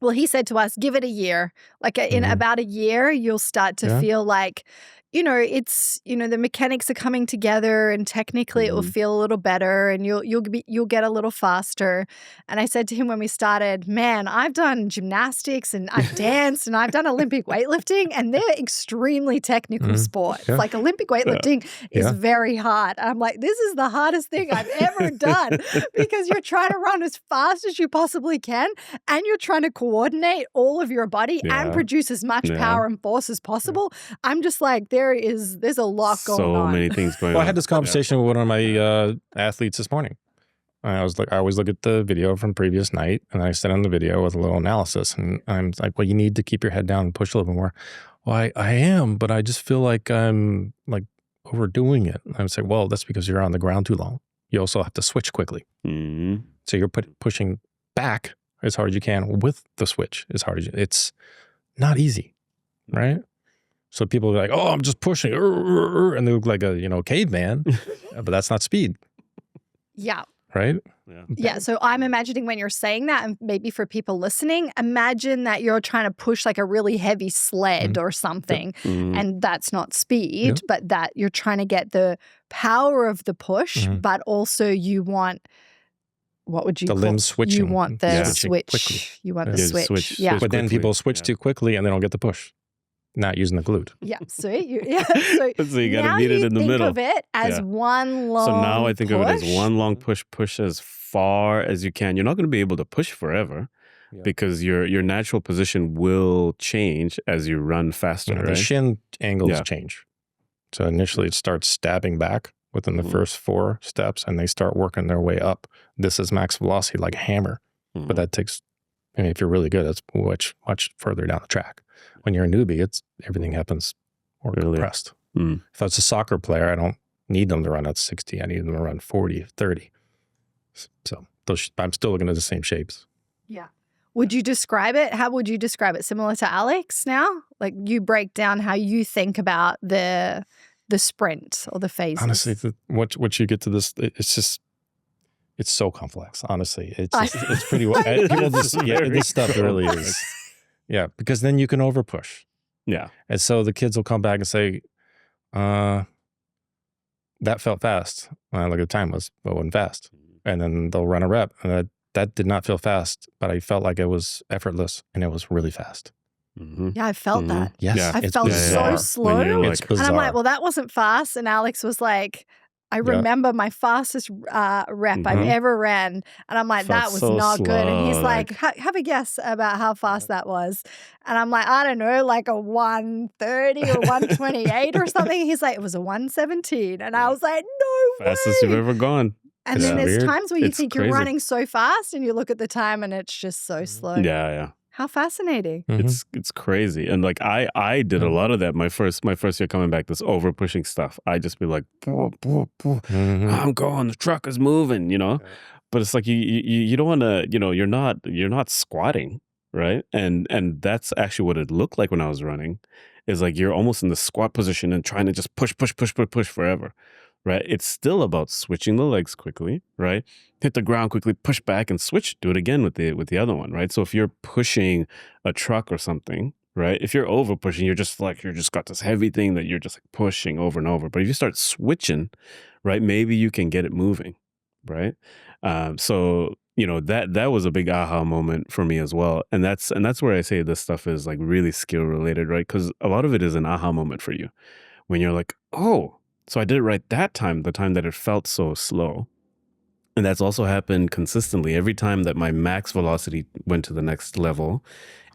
well, he said to us, give it a year. Like in about a year, you'll start to feel like, it's, the mechanics are coming together and technically it will feel a little better and you'll get a little faster. And I said to him when we started, man, I've done gymnastics and I've danced and I've done Olympic weightlifting, and they're extremely technical sports. Yeah. Like Olympic weightlifting is very hard. I'm like, this is the hardest thing I've ever done, because you're trying to run as fast as you possibly can and you're trying to coordinate all of your body and produce as much power and force as possible. I'm just like, there's a lot going on. So many things going on. I had this conversation with one of my athletes this morning. I always look at the video from previous night, and I sent on the video with a little analysis. And I'm like, well, you need to keep your head down and push a little bit more. Well, I am, but I just feel like I'm like overdoing it. And I would say, well, that's because you're on the ground too long. You also have to switch quickly. Mm-hmm. So you're pushing back as hard as you can with the switch as hard as you. It's not easy, right? So people are like, oh, I'm just pushing, and they look like a caveman, but that's not speed. Yeah. Right? Yeah. So I'm imagining when you're saying that, and maybe for people listening, imagine that you're trying to push like a really heavy sled or something, and that's not speed, but that you're trying to get the power of the push, but also you want. What would you call limb switching? You want the switch. Quickly. You want the switch. Yeah. But then people switch too quickly and they don't get the push. Not using the glute. Yeah. So you got to meet it in the middle. Think of it as one long. So now I think push. of it as one long push. Push as far as you can. You're not going to be able to push forever because your natural position will change as you run faster. Yeah, right? The shin angles change. So initially it starts stabbing back within the first 4 steps, and they start working their way up. This is max velocity, like a hammer. But that takes, if you're really good, that's much further down the track. When you're a newbie, everything happens more compressed. If I was a soccer player, I don't need them to run at 60. I need them to run 40, 30. So I'm still looking at the same shapes. Yeah. Would you describe it? How would you describe it? Similar to Alex now? Like you break down how you think about the sprint or the phases. Honestly, what you get to this, it's so complex. Honestly, it's pretty. People this stuff really is. Yeah, because then you can overpush. Yeah, and so the kids will come back and say, "That felt fast." When I look at the time, it wasn't fast, and then they'll run a rep, and that did not feel fast, but I felt like it was effortless, and it was really fast. Yeah, I felt that. Yes, yeah. I felt so slow. It's bizarre. And I'm like, well, that wasn't fast. And Alex was like, I remember my fastest rep I've ever ran. And I'm like, that was so not good. And he's like, have a guess about how fast that was. And I'm like, I don't know, like a 130 or 128 or something. He's like, it was a 117. And I was like, no way. Fastest you've ever gone. And then there's times where you think you're running so fast and you look at the time and it's just so slow. Yeah. How fascinating. It's crazy. And like I did a lot of that my first year coming back, this over pushing stuff. I just be like, I'm going, the truck is moving, But it's like you don't want to, you're not squatting. right? And that's actually what it looked like when I was running, is like you're almost in the squat position and trying to just push forever, right? It's still about switching the legs quickly, right? Hit the ground quickly, push back and switch, do it again with the other one, right? So if you're pushing a truck or something, right? If you're over pushing, you're just got this heavy thing that you're just like pushing over and over. But if you start switching, right, maybe you can get it moving, right? So that was a big aha moment for me as well, and that's where I say this stuff is like really skill related, right? Because a lot of it is an aha moment for you when you're like, oh, so I did it right that time, the time that it felt so slow. And that's also happened consistently. Every time that my max velocity went to the next level,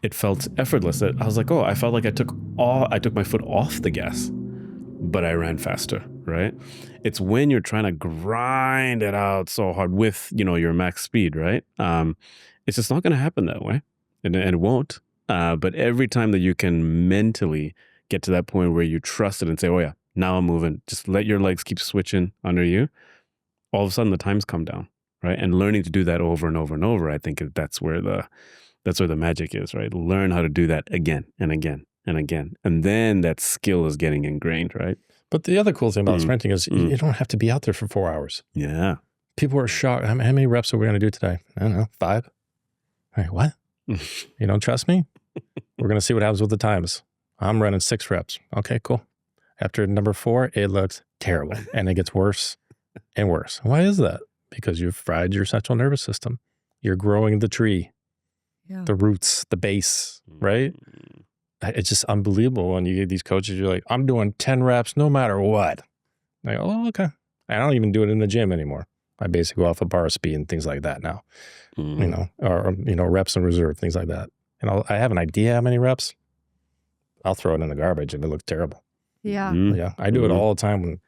it felt effortless. I was like, oh, I felt like I took my foot off the gas, but I ran faster, right? It's when you're trying to grind it out so hard with, your max speed, right? It's just not going to happen that way, and it won't. But every time that you can mentally get to that point where you trust it and say, oh yeah, now I'm moving, just let your legs keep switching under you, all of a sudden the times come down, right? And learning to do that over and over and over, I think that's where the magic is, right? Learn how to do that again and again and again. And then that skill is getting ingrained, right? But the other cool thing about sprinting is you don't have to be out there for 4 hours. Yeah. People are shocked. How many reps are we going to do today? I don't know, 5? All right, what? You don't trust me? We're going to see what happens with the times. I'm running 6 reps. Okay, cool. After number 4, it looks terrible. And it gets worse and worse. Why is that? Because you've fried your central nervous system. You're growing the tree, the roots, the base, right? It's just unbelievable when you get these coaches, you're like, I'm doing 10 reps no matter what. Like, oh, okay. I don't even do it in the gym anymore. I basically go off of bar speed and things like that now, or reps in reserve, things like that. And I have an idea how many reps. I'll throw it in the garbage if it looks terrible. Yeah. Yeah. I do it all the time.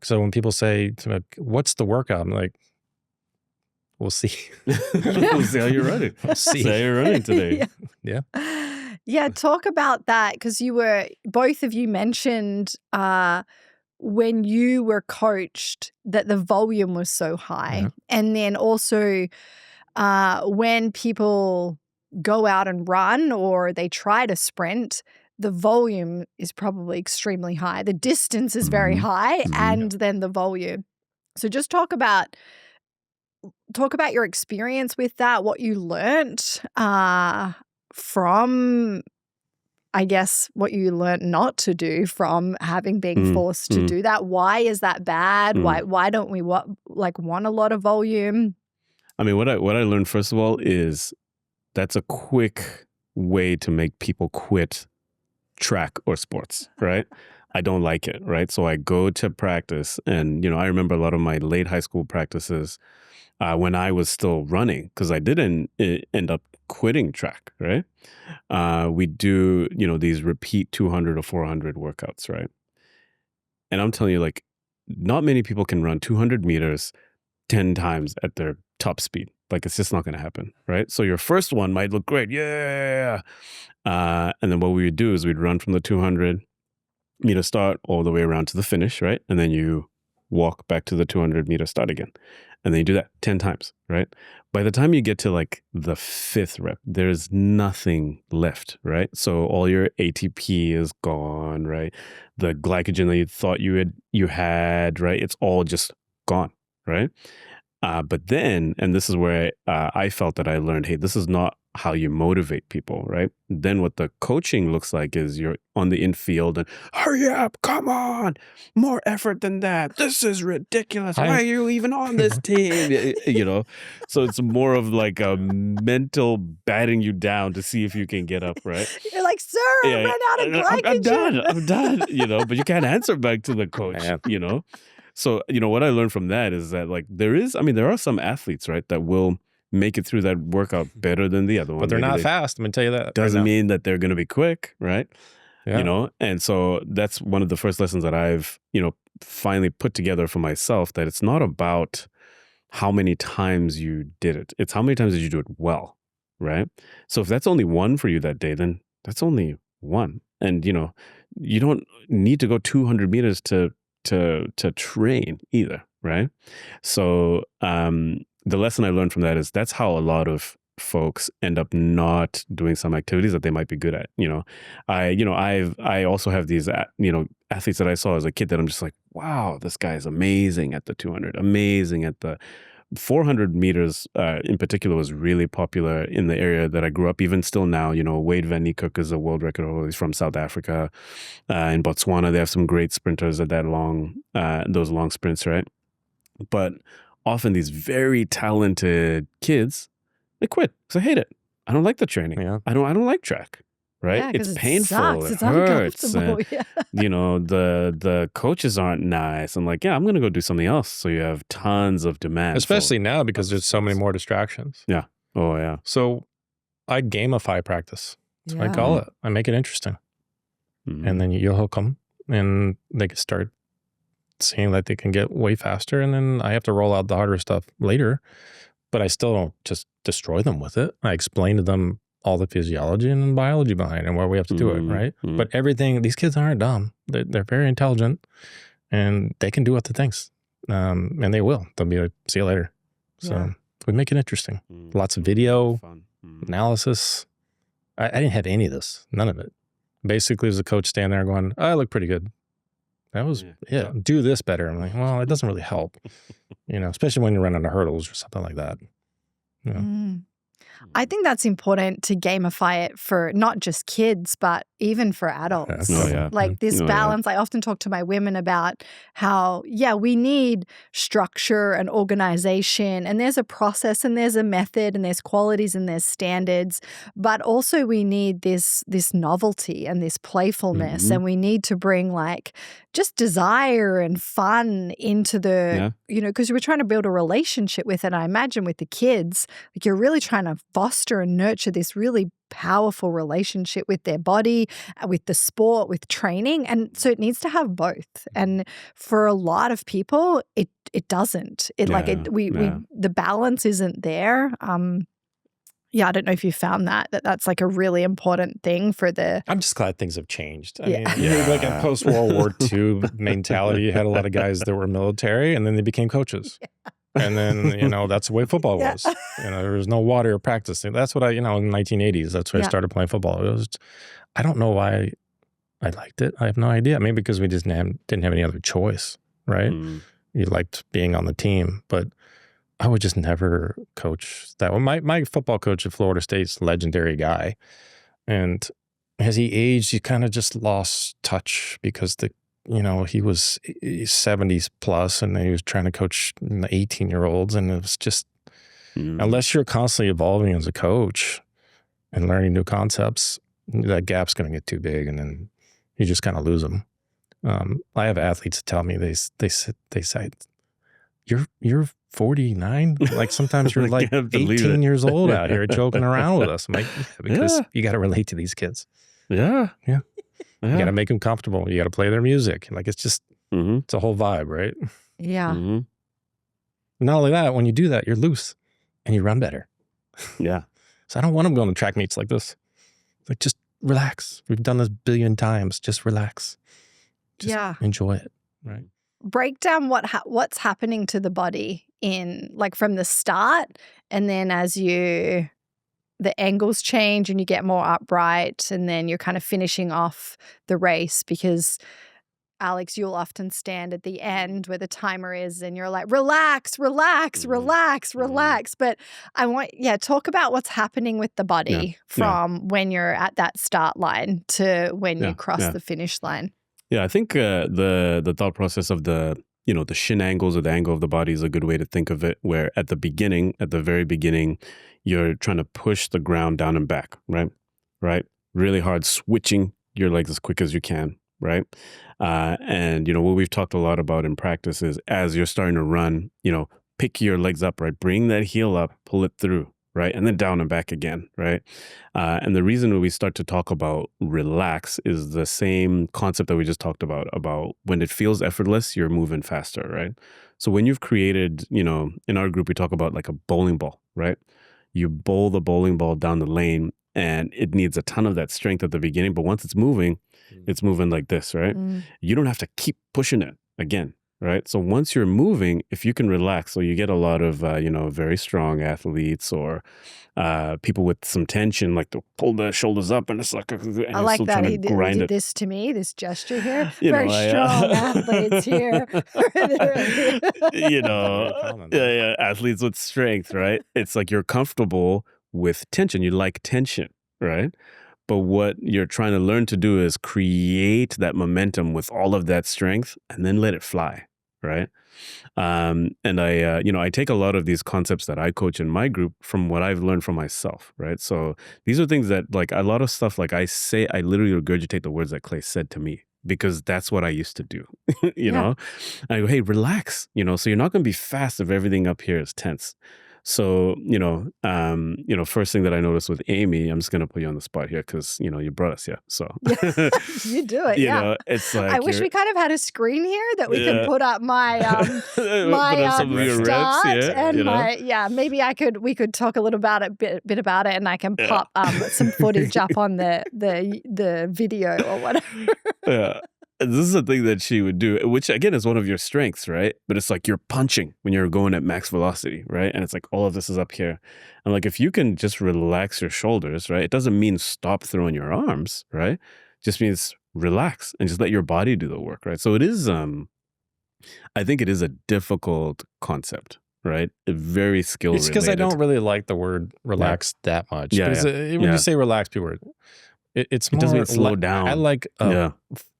So when people say to me, what's the workout? I'm like, we'll see. We'll see how you're running. We'll see. See how you're running today. Yeah. Yeah, talk about that, because both of you mentioned when you were coached that the volume was so high. Yeah. And then also when people go out and run or they try to sprint, the volume is probably extremely high. The distance is very high, and then the volume. So just talk about your experience with that, what you learnt from, I guess, what you learned not to do from having been forced to do that. Why is that bad? Why don't we want a lot of volume? I mean, what I learned first of all is that's a quick way to make people quit track or sports, right? I don't like it, right? So I go to practice, and I remember a lot of my late high school practices when I was still running, because I didn't end up quitting track, right? We do, these repeat 200 or 400 workouts, right? And I'm telling you, like, not many people can run 200 meters 10 times at their top speed. Like, it's just not going to happen, right? So your first one might look great. Yeah. And then what we would do is we'd run from the 200-meter start all the way around to the finish, right? And then you walk back to the 200-meter start again. And then you do that 10 times, right? By the time you get to like the 5th rep, there's nothing left, right? So all your ATP is gone, right? The glycogen that you thought you had, right? It's all just gone, right? But then, and this is where I felt that I learned, hey, this is not how you motivate people, right? Then what the coaching looks like is you're on the infield and hurry up, come on, more effort than that. This is ridiculous. Why are you even on this team? So it's more of like a mental batting you down to see if you can get up, right? You're like, sir, I ran out of glycogen. I'm done, but you can't answer back to the coach, So, what I learned from that is that like there are some athletes, right, that will make it through that workout better than the other one. But they're not fast. I'm going to tell you that. Doesn't mean that they're going to be quick, right? Yeah. And so that's one of the first lessons that I've, finally put together for myself, that it's not about how many times you did it. It's how many times did you do it well, right? So if that's only one for you that day, then that's only one. And, you don't need to go 200 meters to train either, right? So the lesson I learned from that is that's how a lot of folks end up not doing some activities that they might be good at. I also have these, athletes that I saw as a kid that I'm just like, wow, this guy is amazing at the 200, amazing at the 400 meters in particular was really popular in the area that I grew up. Even still now, Wade Van Niekerk is a world record holder. He's from South Africa. In Botswana, they have some great sprinters at those long sprints, right? But often these very talented kids, they quit because I hate it. I don't like the training. Yeah. I don't like track. Right? Yeah, it's it painful. sucks. It It's hurts. uncomfortable. Yeah. The coaches aren't nice. I'm like, yeah, I'm going to go do something else. So you have tons of demand. Especially now because there's so many more distractions. Yeah. Oh, yeah. So I gamify practice. That's what I call it. I make it interesting. Mm-hmm. And then you'll hook them and they can start seeing that they can get way faster. And then I have to roll out the harder stuff later, but I still don't just destroy them with it. I explain to them all the physiology and biology behind it and why we have to do it, right? Mm-hmm. But everything, these kids aren't dumb. They're very intelligent and they can do other things. And they will. They'll be like, see you later. So we make it interesting. Lots of video, analysis. I didn't have any of this. None of it. Basically, as a coach standing there going, I look pretty good. That was, do this better. I'm like, well, it doesn't really help, especially when you're running the hurdles or something like that. I think that's important to gamify it for not just kids, but even for adults. Like this balance. I often talk to my women about how, we need structure and organization, and there's a process and there's a method and there's qualities and there's standards, but also we need this novelty and this playfulness, and we need to bring like just desire and fun into the, because we're trying to build a relationship with it. I imagine with the kids, like you're really trying to foster and nurture this really powerful relationship with their body, with the sport, with training. And so it needs to have both. And for a lot of people, it doesn't. The balance isn't there. I don't know if you found that's like a really important thing for the... I'm just glad things have changed. I mean, like a post-World War II mentality, you had a lot of guys that were military and then they became coaches. And then, that's the way football was. There was no water or practice. That's what in the 1980s, that's when I started playing football. I don't know why I liked it. I have no idea. Maybe because we just didn't have any other choice, right? You liked being on the team, but I would just never coach that one. My football coach at Florida State's a legendary guy. And as he aged, he kind of just lost touch because he was 70s plus and he was trying to coach the 18-year-olds. And it was just, unless you're constantly evolving as a coach and learning new concepts, that gap's going to get too big and then you just kind of lose them. I have athletes that tell me, they say, you're 49? Like sometimes you're like 18 years old out here joking around with us. I'm like, because you got to relate to these kids. Yeah. You got to make them comfortable. You got to play their music. Like it's just, it's a whole vibe, right? Yeah. Not only that, when you do that, you're loose and you run better. Yeah. So I don't want them going to track meets like this. Like just relax. We've done this 1 billion times. Just relax. Just enjoy it. Right. Break down what's happening to the body in like from the start, and then as the angles change and you get more upright, and then you're kind of finishing off the race. Because Alex, you'll often stand at the end where the timer is and you're like, relax. But I want, talk about what's happening with the body from when you're at that start line to when you cross the finish line. Yeah, I think the thought process of the shin angles or the angle of the body is a good way to think of it, where at the very beginning, you're trying to push the ground down and back, right? Really hard, switching your legs as quick as you can, right? And, what we've talked a lot about in practice is as you're starting to run, pick your legs up, right? Bring that heel up, pull it through, right? And then down and back again, right? And the reason when we start to talk about relax is the same concept that we just talked about when it feels effortless, you're moving faster, right? So when you've created, in our group, we talk about like a bowling ball, right? You bowl the bowling ball down the lane and it needs a ton of that strength at the beginning, but once it's moving like this, right? You don't have to keep pushing it again. right? So once you're moving, if you can relax, so you get a lot of, very strong athletes or people with some tension, like they'll pull the shoulders up and it's like, and I you're like still that trying he to did, grind it. this to me, this gesture here. You Very know, strong athletes here. Athletes with strength, right? It's like you're comfortable with tension. You like tension, right? But what you're trying to learn to do is create that momentum with all of that strength and then let it fly, right? And I take a lot of these concepts that I coach in my group from what I've learned from myself, right? So these are things that, like, a lot of stuff, like I literally regurgitate the words that Clay said to me because that's what I used to do, you know? I go, hey, relax, so you're not going to be fast if everything up here is tense. So, first thing that I noticed with Amy, I'm just going to put you on the spot here because, you brought us here. So, you do it. It's like, I wish we kind of had a screen here that we can put up my, some of your start reps, and maybe we could talk a little bit about it and I can pop some footage up on the video or whatever. Yeah. This is a thing that she would do, which again is one of your strengths, right? But it's like you're punching when you're going at max velocity, right? And it's like all of this is up here. And like if you can just relax your shoulders, right? It doesn't mean stop throwing your arms, right? It just means relax and just let your body do the work, right? So it is, I think it is a difficult concept, right? A very skill related. It's because I don't really like the word relax that much. When you say relax, people it doesn't mean slow down. I like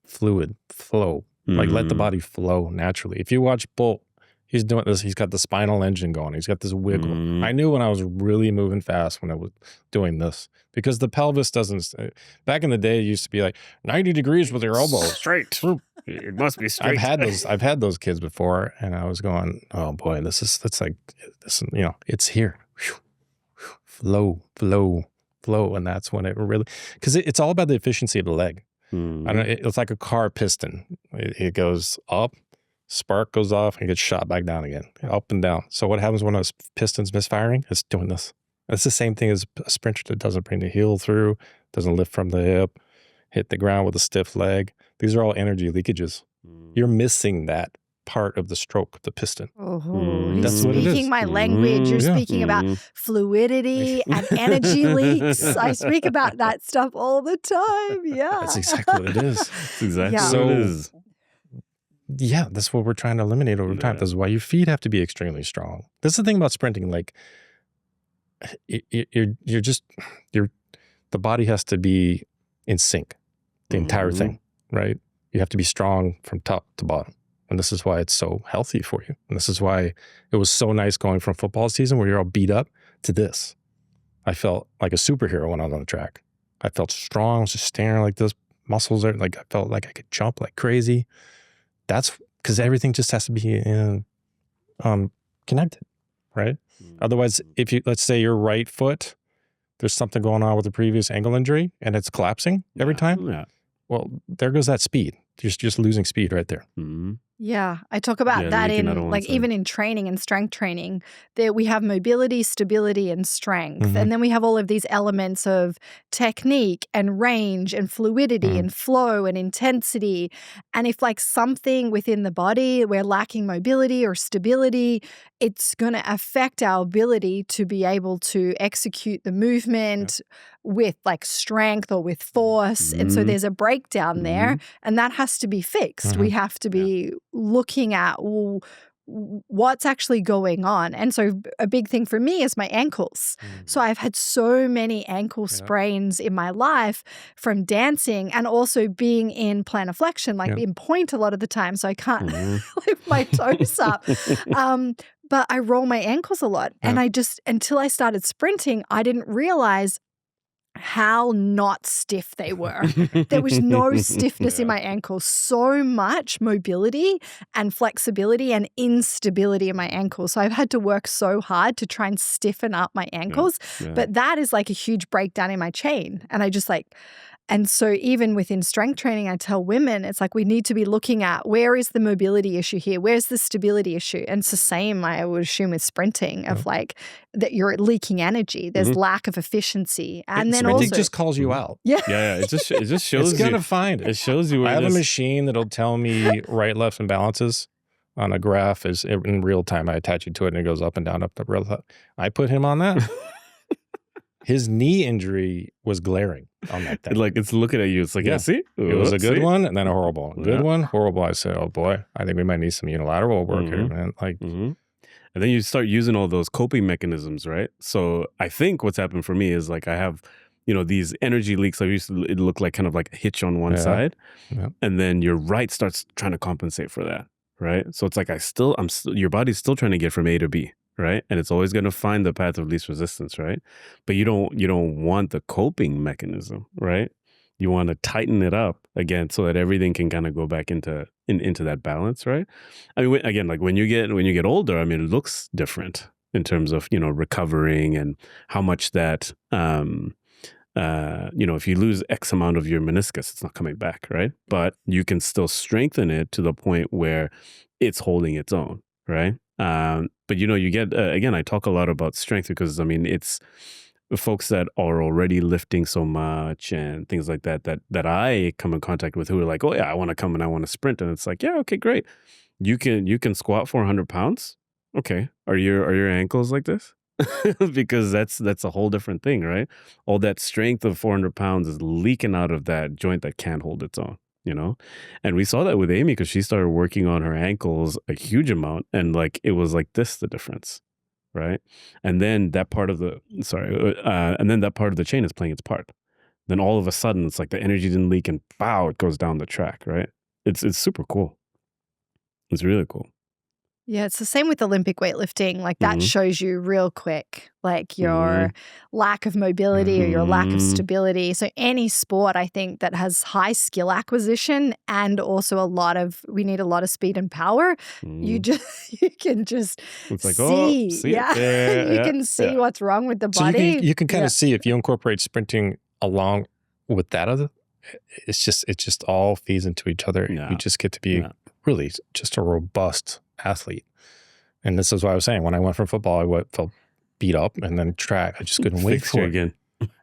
fluid flow, like let the body flow naturally. If you watch Bolt, he's doing this, he's got the spinal engine going, he's got this wiggle. I knew when I was really moving fast when I was doing this because the pelvis doesn't, back in the day it used to be like 90 degrees with your elbow straight. It must be straight. I've had those kids before and I was going, oh boy, it's like this, it's here. Flow, and that's when it really, because it's all about the efficiency of the leg. I don't know, it's like a car piston. It goes up, spark goes off, and gets shot back down again, up and down. So what happens when those pistons misfiring? It's doing this. It's the same thing as a sprinter that doesn't bring the heel through, doesn't lift from the hip, hit the ground with a stiff leg. These are all energy leakages. You're missing that part of the stroke, the piston. He's speaking my language. You're speaking about fluidity and energy leaks. I speak about that stuff all the time. Yeah. That's exactly what it is. That's exactly what it is. Yeah, that's what we're trying to eliminate over time. This is why your feet have to be extremely strong. That's the thing about sprinting. Like, the body has to be in sync, the entire thing, right? You have to be strong from top to bottom. And this is why it's so healthy for you. And this is why it was so nice going from football season where you're all beat up to this. I felt like a superhero when I was on the track. I felt strong, I was just staring like this, muscles are like, I felt like I could jump like crazy. That's because everything just has to be connected, right? Otherwise, if let's say your right foot, there's something going on with the previous ankle injury and it's collapsing every time. Yeah. Well, there goes that speed. You're just losing speed right there. Yeah, I talk about that in even in training and strength training, that we have mobility, stability, and strength. And then we have all of these elements of technique and range and fluidity and flow and intensity. And if like something within the body, we're lacking mobility or stability, it's going to affect our ability to be able to execute the movement with like strength or with force. And so there's a breakdown there and that has to be fixed. We have to be looking at what's actually going on. And so a big thing for me is my ankles. So I've had so many ankle sprains in my life from dancing and also being in plantar flexion, like in point a lot of the time. So I can't lift my toes up. But I roll my ankles a lot. And I just, until I started sprinting, I didn't realize how not stiff they were. There was no stiffness in my ankles, so much mobility and flexibility and instability in my ankles. So I've had to work so hard to try and stiffen up my ankles. But that is like a huge breakdown in my chain. And I just like, and so even within strength training, I tell women, it's like we need to be looking at where is the mobility issue here? Where's the stability issue? And it's the same, I would assume, with sprinting of like that you're leaking energy. There's lack of efficiency. And then sprinting also just calls you out. It just shows it's you. gonna find it. It shows you where I have a machine that'll tell me right, left, and balances on a graph is in real time. I attach it to it and it goes up and down, up the real time. I put him on that. His knee injury was glaring on that thing. Like it's looking at you. It's like, yeah, see? It was a good one and then a horrible one. Good one, horrible. I said, oh boy, I think we might need some unilateral work here, man. Like, and then you start using all those coping mechanisms, right? So I think what's happened for me is like I have, these energy leaks. I used to, it looked like kind of like a hitch on one side. Yeah. And then your right starts trying to compensate for that, right? So it's like your body's still trying to get from A to B. Right. And it's always going to find the path of least resistance. Right. But you don't want the coping mechanism. Right. You want to tighten it up again so that everything can kind of go back into that balance. Right. I mean, again, like when you get older, I mean, it looks different in terms of, recovering and how much that, if you lose X amount of your meniscus, it's not coming back. Right. But you can still strengthen it to the point where it's holding its own. Right. But you get again, I talk a lot about strength because I mean it's folks that are already lifting so much and things like that I come in contact with who are like, oh yeah, I want to come and I want to sprint, and it's like, yeah, okay, great, you can squat 400 pounds, okay, are your ankles like this? Because that's a whole different thing, right? All that strength of 400 pounds is leaking out of that joint that can't hold its own. And we saw that with Amy because she started working on her ankles a huge amount, and like it was like this the difference, right? And then that part of the chain is playing its part. Then all of a sudden it's like the energy didn't leak and bow, it goes down the track, right? It's super cool. It's really cool. Yeah, it's the same with Olympic weightlifting. Like that shows you real quick, like your lack of mobility or your lack of stability. So any sport, I think, that has high skill acquisition and also we need a lot of speed and power. You can just it's like, see, you can see what's wrong with the so body. You can kind of see if you incorporate sprinting along with that other. It just all feeds into each other. Yeah. You just get to be really just a robust athlete. And this is what I was saying. When I went from football, I felt beat up, and then track, I just couldn't wait for it again.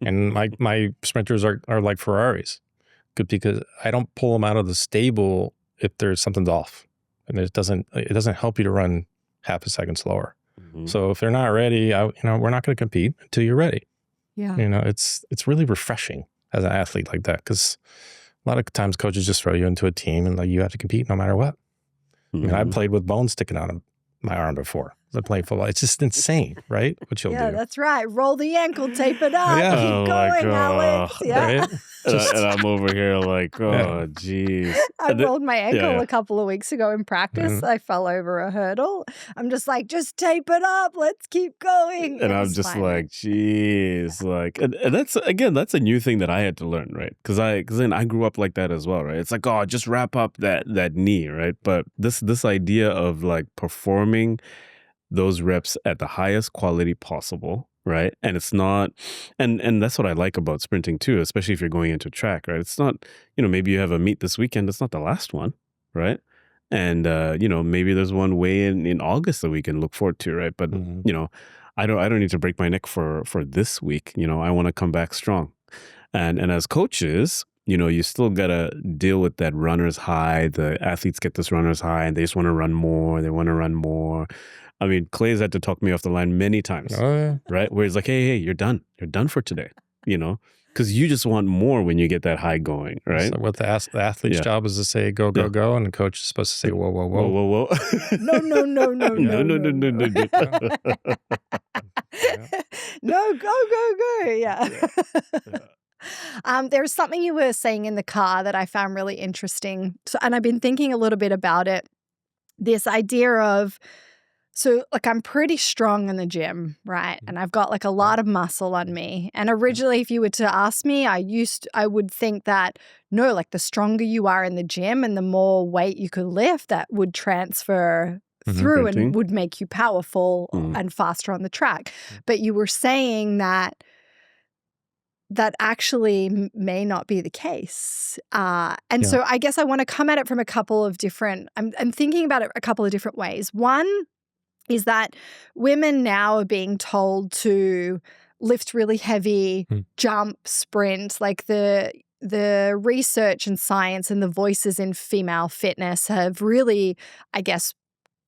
And my sprinters are like Ferraris, because I don't pull them out of the stable if there's something's off, and it doesn't help you to run half a second slower. So if they're not ready, we're not going to compete until you're ready. Yeah, it's really refreshing as an athlete like that, because a lot of times coaches just throw you into a team and like you have to compete no matter what. I mean, I played with bones sticking out of my arm before. I played football. It's just insane, right? What you'll do. Yeah, that's right. Roll the ankle, tape it up. Yeah. Keep going, Alex. Yeah. Right? And I'm over here like, oh, geez. I rolled my ankle a couple of weeks ago in practice. I fell over a hurdle. I'm just like, just tape it up. Let's keep going. And I'm just like, geez. Like, and that's a new thing that I had to learn, right? Because then I grew up like that as well, right? It's like, oh, just wrap up that knee, right? But this idea of like performing those reps at the highest quality possible, right? And it's not, and that's what I like about sprinting too, especially if you're going into track, right? It's not, maybe you have a meet this weekend, it's not the last one, right? And maybe there's one way in August that we can look forward to, right? But I don't need to break my neck for this week. I want to come back strong. And as coaches, you still gotta deal with that runner's high. The athletes get this runner's high and they just want to run more. They want to run more. I mean, Clay's had to talk me off the line many times, right? Where he's like, hey, you're done. You're done for today, because you just want more when you get that high going, right? So what the athlete's job is to say, go, go, go. And the coach is supposed to say, whoa, whoa, whoa. Whoa, whoa, whoa. No. No, go. Yeah. There's something you were saying in the car that I found really interesting. So, and I've been thinking a little bit about it. This idea of, so like I'm pretty strong in the gym, right? And I've got like a lot of muscle on me. And originally, if you were to ask me, I would think that no, like the stronger you are in the gym and the more weight you could lift, that would transfer through and would make you powerful and faster on the track. But you were saying that actually may not be the case. So I guess I want to come at it from a couple of different, I'm thinking about it a couple of different ways. One is that women now are being told to lift really heavy, jump, sprint, like the research and science and the voices in female fitness have really, I guess,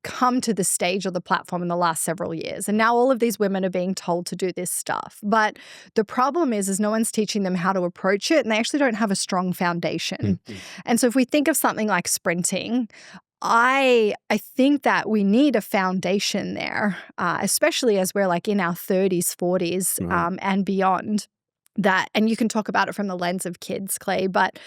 come to the stage or the platform in the last several years. And now all of these women are being told to do this stuff. But the problem is no one's teaching them how to approach it, and they actually don't have a strong foundation. And so if we think of something like sprinting, I think that we need a foundation there, especially as we're like in our 30s, 40s, and beyond. That, and you can talk about it from the lens of kids, Clay, but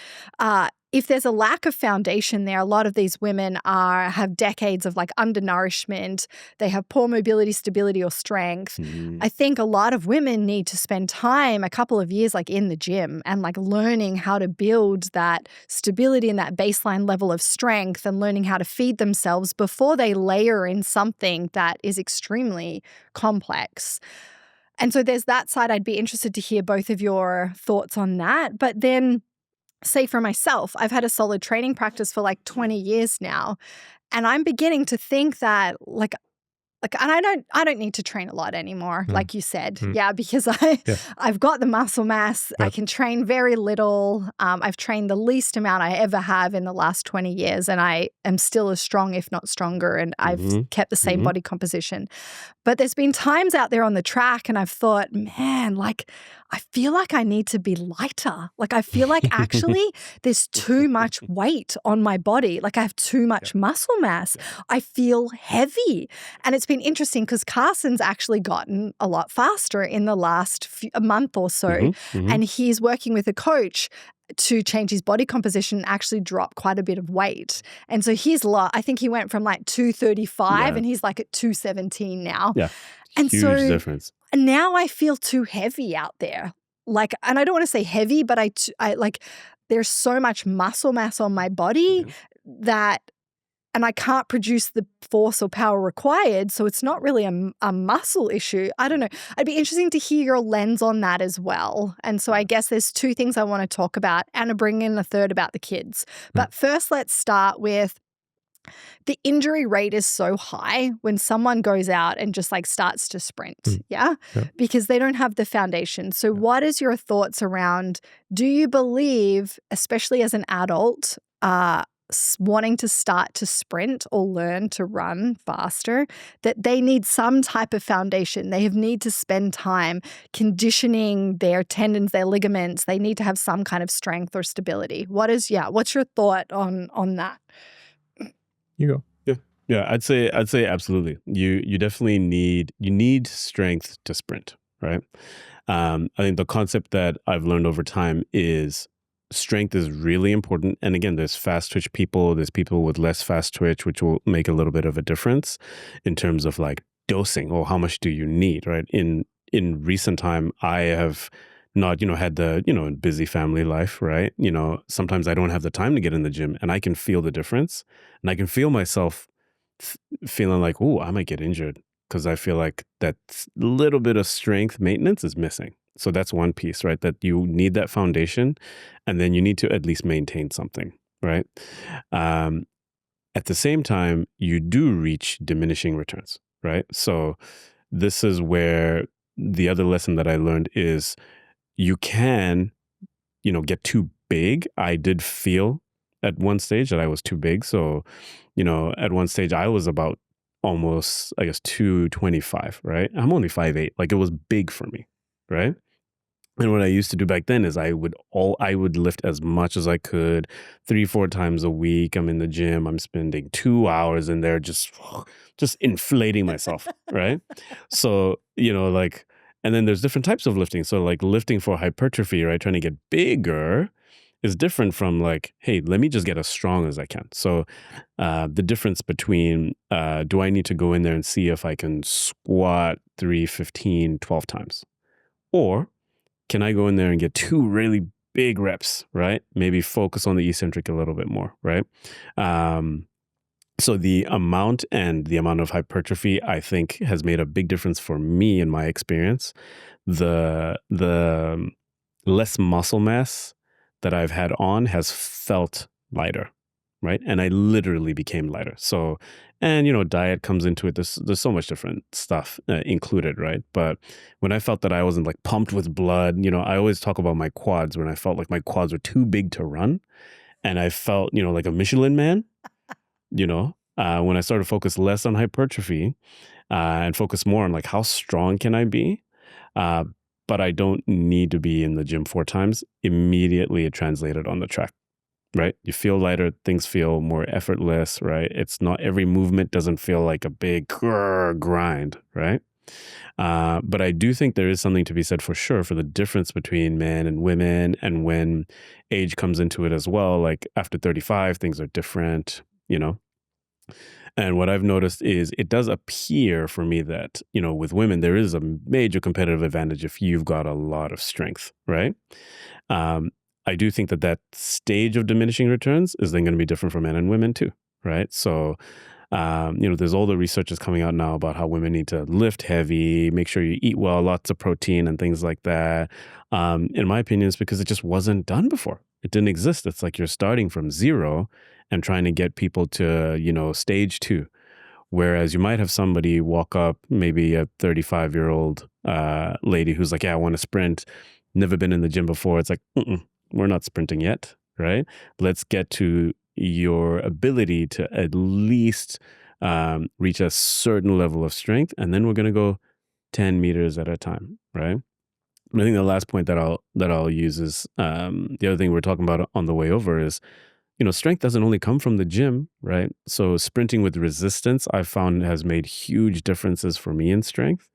if there's a lack of foundation there, a lot of these women have decades of like undernourishment. They have poor mobility, stability, or strength. I think a lot of women need to spend time, a couple of years, like in the gym and like learning how to build that stability and that baseline level of strength and learning how to feed themselves before they layer in something that is extremely complex. And so there's that side. I'd be interested to hear both of your thoughts on that. But then, say for myself, I've had a solid training practice for like 20 years now. And I'm beginning to think that and I don't need to train a lot anymore, like you said. Yeah, because I've got the muscle mass. I can train very little. I've trained the least amount I ever have in the last 20 years, and I am still as strong, if not stronger, and I've kept the same body composition. But there's been times out there on the track, and I've thought, man, like I feel like I need to be lighter. Like I feel like actually there's too much weight on my body. Like I have too much muscle mass. I feel heavy. And it's been interesting because Carson's actually gotten a lot faster in the last a month or so. And he's working with a coach to change his body composition and actually drop quite a bit of weight. And so I think he went from like 235 and he's like at 217 now. Yeah, and huge so difference. Now I feel too heavy out there. Like, and I don't want to say heavy, but I like there's so much muscle mass on my body and I can't produce the force or power required. So it's not really a muscle issue. I don't know. It'd be interesting to hear your lens on that as well. And so I guess there's two things I want to talk about and to bring in a third about the kids. But first, let's start with the injury rate is so high when someone goes out and just like starts to sprint, because they don't have the foundation. So what is your thoughts around, do you believe, especially as an adult, wanting to start to sprint or learn to run faster, that they need some type of foundation? They need to spend time conditioning their tendons, their ligaments. They need to have some kind of strength or stability. What's your thought on that? You go. Yeah, I'd say absolutely. You definitely need strength to sprint, right? I think the concept that I've learned over time is strength is really important. And again, there's fast twitch people, there's people with less fast twitch, which will make a little bit of a difference in terms of like dosing or how much do you need, right? In recent time, I have not, had the, busy family life, right? Sometimes I don't have the time to get in the gym, and I can feel the difference, and I can feel myself feeling like, oh, I might get injured because I feel like that little bit of strength maintenance is missing. So that's one piece, right? That you need that foundation, and then you need to at least maintain something, right? At the same time, you do reach diminishing returns, right? So this is where the other lesson that I learned is you can, get too big. I did feel at one stage that I was too big. So, at one stage I was about almost, I guess, 225, right? I'm only 5'8". Like it was big for me, right? And what I used to do back then is I would lift as much as I could, 3-4 times a week. I'm in the gym. I'm spending 2 hours in there just inflating myself, right? So, and then there's different types of lifting. So like lifting for hypertrophy, right? Trying to get bigger is different from like, hey, let me just get as strong as I can. So the difference between do I need to go in there and see if I can squat 3, 15, 12 times? Or can I go in there and get 2 really big reps, right? Maybe focus on the eccentric a little bit more, right? So the amount of hypertrophy, I think, has made a big difference for me in my experience. The less muscle mass that I've had on has felt lighter, right? And I literally became lighter. So, and diet comes into it. There's so much different stuff included, right? But when I felt that I wasn't like pumped with blood, I always talk about my quads when I felt like my quads were too big to run, and I felt like a Michelin man. when I started to focus less on hypertrophy and focus more on like how strong can I be, but I don't need to be in the gym 4 times, immediately it translated on the track, right? You feel lighter, things feel more effortless, right? It's not, every movement doesn't feel like a big grind, right? But I do think there is something to be said for sure for the difference between men and women, and when age comes into it as well. Like after 35, things are different, you know? And what I've noticed is it does appear for me that, you know, with women, there is a major competitive advantage if you've got a lot of strength, right? I do think that that stage of diminishing returns is then going to be different for men and women too, right? So, you know, there's all the research that's coming out now about how women need to lift heavy, make sure you eat well, lots of protein and things like that. In my opinion, it's because it just wasn't done before. It didn't exist. It's like you're starting from zero and trying to get people to, you know, stage 2. Whereas you might have somebody walk up, maybe a 35-year-old lady who's like, yeah, I want to sprint, never been in the gym before. It's like, we're not sprinting yet, right? Let's get to your ability to at least reach a certain level of strength, and then we're going to go 10 meters at a time, right? I think the last point that I'll use is the other thing we're talking about on the way over is, you know, strength doesn't only come from the gym, right? So sprinting with resistance, I've found has made huge differences for me in strength.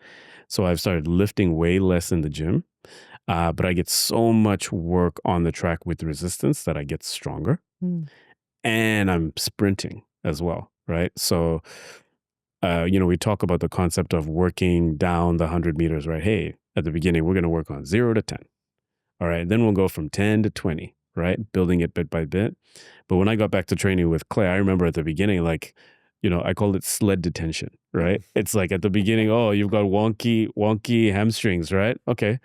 So I've started lifting way less in the gym, but I get so much work on the track with resistance that I get stronger. And I'm sprinting as well, right? So, you know, we talk about the concept of working down the 100 meters, right? Hey, at the beginning, we're going to work on 0 to 10. All right, then we'll go from 10 to 20, right? Building it bit by bit. But when I got back to training with Clay, I remember at the beginning, like, you know, I called it sled detention, right? It's like at the beginning, oh, you've got wonky hamstrings, right? Okay,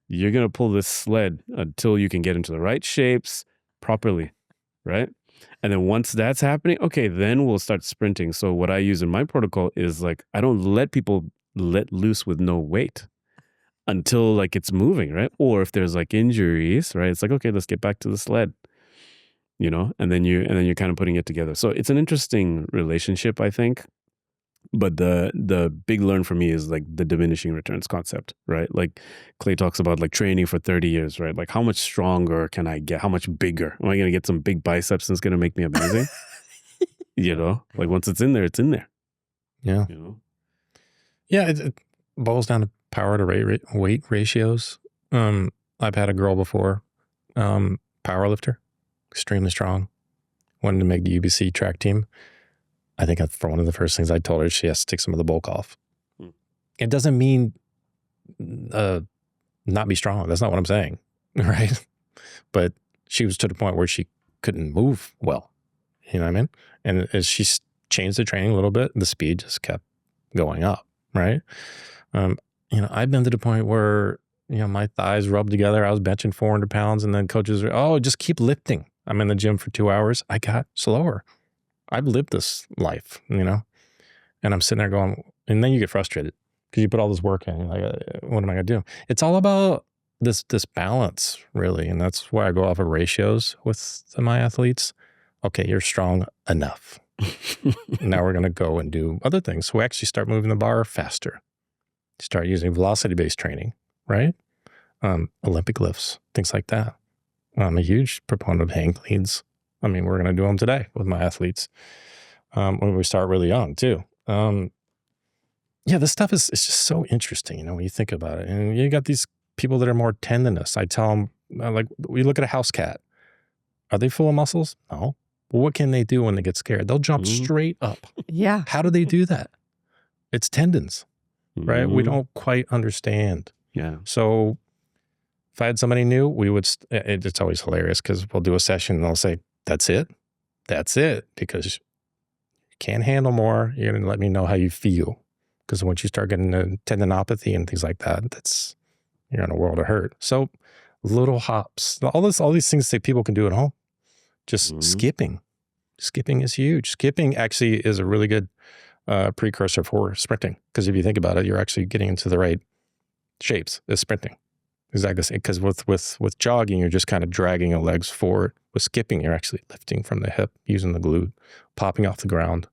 you're going to pull this sled until you can get into the right shapes properly, right? And then once that's happening, okay, then we'll start sprinting. So what I use in my protocol is like, I don't let people let loose with no weight until like it's moving, right? Or if there's like injuries, right? It's like, okay, let's get back to the sled, you know, and then you're kind of putting it together. So it's an interesting relationship, I think. But the big learn for me is like the diminishing returns concept, right? Like Clay talks about like training for 30 years, right? Like how much stronger can I get? How much bigger? Am I going to get some big biceps and it's going to make me amazing? You know, like once it's in there, it's in there. Yeah. You know? Yeah. It boils down to power to weight ratios. I've had a girl before, power lifter, extremely strong, wanted to make the UBC track team. I think for one of the first things I told her, she has to take some of the bulk off. It doesn't mean not be strong. That's not what I'm saying, right? But she was to the point where she couldn't move well. You know what I mean? And as she changed the training a little bit, the speed just kept going up, right? You know, I've been to the point where, you know, my thighs rubbed together. I was benching 400 pounds and then coaches were, oh, just keep lifting. I'm in the gym for 2 hours. I got slower. I've lived this life, you know, and I'm sitting there going, and then you get frustrated because you put all this work in. You're like, what am I going to do? It's all about this balance, really. And that's why I go off of ratios with my athletes. Okay, you're strong enough. Now we're going to go and do other things. So we actually start moving the bar faster. Start using velocity-based training, right? Olympic lifts, things like that. I'm a huge proponent of hang cleans. I mean, we're going to do them today with my athletes when we start really young too. Yeah, this stuff is just so interesting, you know, when you think about it. And you got these people that are more tendinous. I tell them, like, we look at a house cat. Are they full of muscles? No. Well, what can they do when they get scared? They'll jump straight up. Yeah. How do they do that? It's tendons, right? We don't quite understand. Yeah. So if I had somebody new, we would, it's always hilarious because we'll do a session and they'll say, that's it. That's it. Because you can't handle more. You're going to let me know how you feel. Because once you start getting the tendinopathy and things like that, you're in a world of hurt. So little hops, all these things that people can do at home. Just skipping. Skipping is huge. Skipping actually is a really good precursor for sprinting. Because if you think about it, you're actually getting into the right shapes as sprinting. Exactly. Because with jogging, you're just kind of dragging your legs forward. With skipping, you're actually lifting from the hip, using the glute, popping off the ground.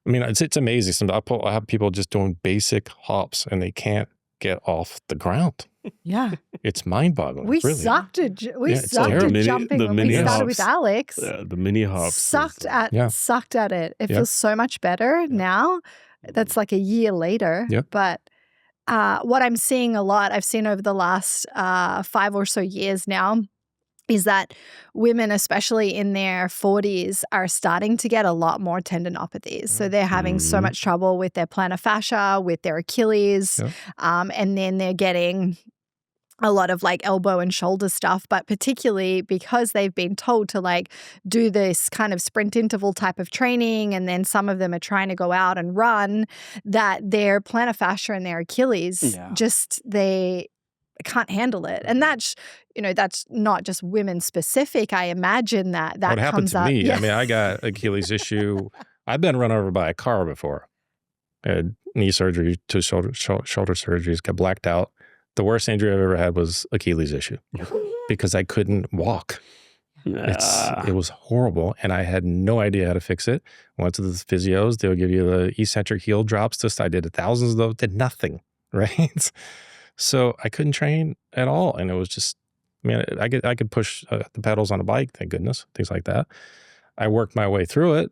I mean, it's amazing. I have people just doing basic hops and they can't get off the ground. Yeah. It's mind-boggling. We really. sucked at it's sucked terrible. at jumping when we started with Alex. The mini hops. Sucked at it. It feels so much better now. That's like a year later. Yep. But what I'm seeing a lot, I've seen over the last 5 or so years now, is that women, especially in their 40s, are starting to get a lot more tendinopathies. So they're having so much trouble with their plantar fascia, with their Achilles, and then they're getting a lot of like elbow and shoulder stuff, but particularly because they've been told to like do this kind of sprint interval type of training, and then some of them are trying to go out and run, that their plantar fascia and their Achilles just, they can't handle it. And that's, that's not just women specific. I imagine that what happened comes to up. me. Yeah. I mean, I got Achilles issue. I've been run over by a car before. I had knee surgery, 2 shoulder surgeries, got blacked out. The worst injury I've ever had was Achilles issue because I couldn't walk. It was horrible, and I had no idea how to fix it. Went to the physios. They'll give you the eccentric heel drops. I did thousands of those, did nothing, right? So I couldn't train at all, and it was just, I mean, I could push the pedals on a bike, thank goodness, things like that. I worked my way through it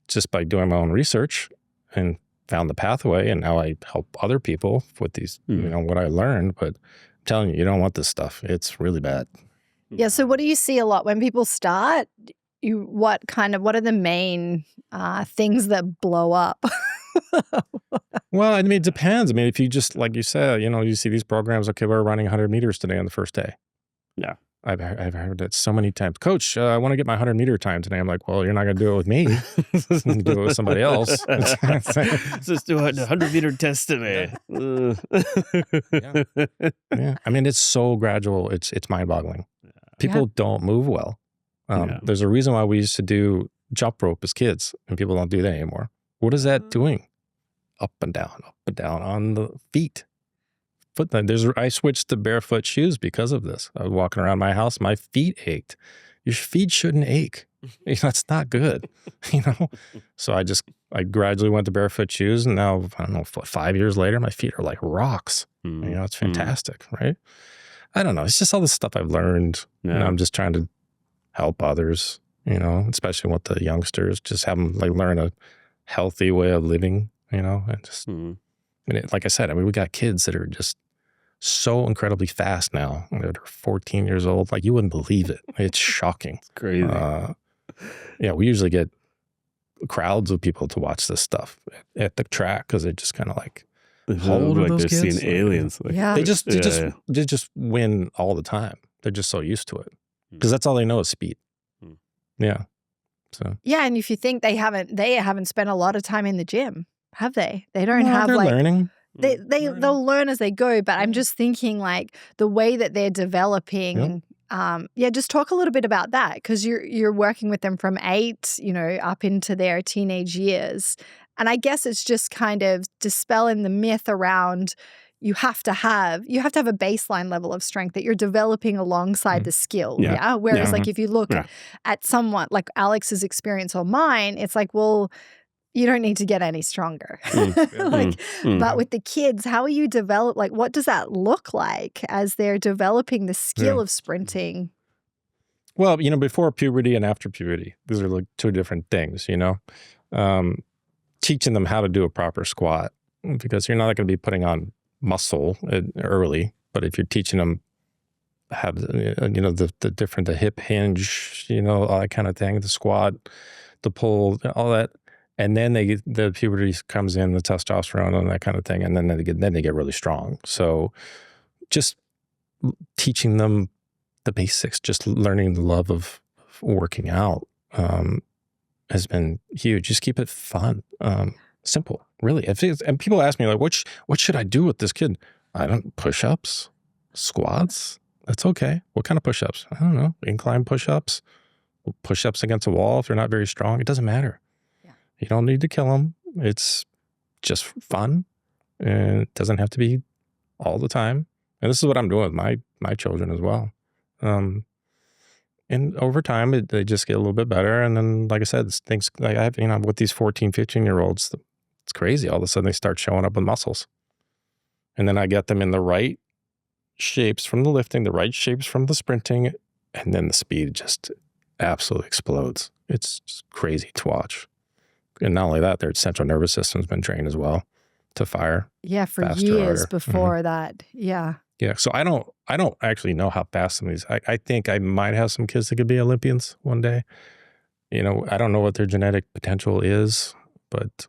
just by doing my own research and found the pathway, and now I help other people with these, what I learned. But I'm telling you, you don't want this stuff. It's really bad. Yeah. So what do you see a lot when people start? What are the main things that blow up? Well, I mean, it depends. I mean, if you just, like you said, you see these programs, okay, we're running 100 meters today on the first day. Yeah. I've heard that so many times. Coach, I want to get my 100-meter time today. I'm like, well, you're not going to do it with me. You can do it with somebody else. Let's just do a 100-meter test today. Yeah. I mean, it's so gradual. It's mind-boggling. People don't move well. There's a reason why we used to do jump rope as kids, and people don't do that anymore. What is that doing? Up and down on the feet. I switched to barefoot shoes because of this. I was walking around my house, my feet ached. Your feet shouldn't ache. That's not good. So I gradually went to barefoot shoes, and now, I don't know, 5 years later, my feet are like rocks. It's fantastic, right? I don't know. It's just all the stuff I've learned. And I'm just trying to help others, especially with the youngsters, just have them like learn a healthy way of living, and just, like I said, we got kids that are just so incredibly fast now. They're 14 years old. Like, you wouldn't believe it. It's shocking. It's crazy. We usually get crowds of people to watch this stuff at the track because they're just kind of like, how old are those they're kids? seeing aliens. They just win all the time. They're just so used to it because that's all they know is speed. Yeah. So. Yeah, and if you think they haven't spent a lot of time in the gym, have they? They don't have they're like learning. They'll learn as they go. But I'm just thinking like the way that they're developing. Just talk a little bit about that, because you're working with them from 8, up into their teenage years, and I guess it's just kind of dispelling the myth around. You have to have a baseline level of strength that you're developing alongside the skill. Yeah. Whereas like if you look at someone like Alex's experience or mine, it's like, well, you don't need to get any stronger. But with the kids, how are you develop? Like, what does that look like as they're developing the skill of sprinting? Well, before puberty and after puberty, these are like 2 different things, teaching them how to do a proper squat, because you're not going to be putting on muscle early, but if you're teaching them how to, the hip hinge, all that kind of thing, the squat, the pull, all that, and then the puberty comes in, the testosterone and that kind of thing, and then they get really strong. So just teaching them the basics, just learning the love of working out has been huge. Just keep it fun. Simple, really. And people ask me like, what should I do with this kid? I don't push-ups, squats. That's okay. What kind of push-ups? I don't know. Incline push-ups, push-ups against a wall if they're not very strong. It doesn't matter. Yeah. You don't need to kill them. It's just fun, and it doesn't have to be all the time. And this is what I'm doing with my children as well. And over time, they just get a little bit better. And then, like I said, things like I have, with these 14, 15-year-olds, it's crazy. All of a sudden, they start showing up with muscles. And then I get them in the right shapes from the lifting, the right shapes from the sprinting, and then the speed just absolutely explodes. It's just crazy to watch. And not only that, their central nervous system's been trained as well to fire. Yeah, for faster, years harder. before that. Yeah. Yeah. So I don't actually know how fast some of these. I think I might have some kids that could be Olympians one day. I don't know what their genetic potential is, but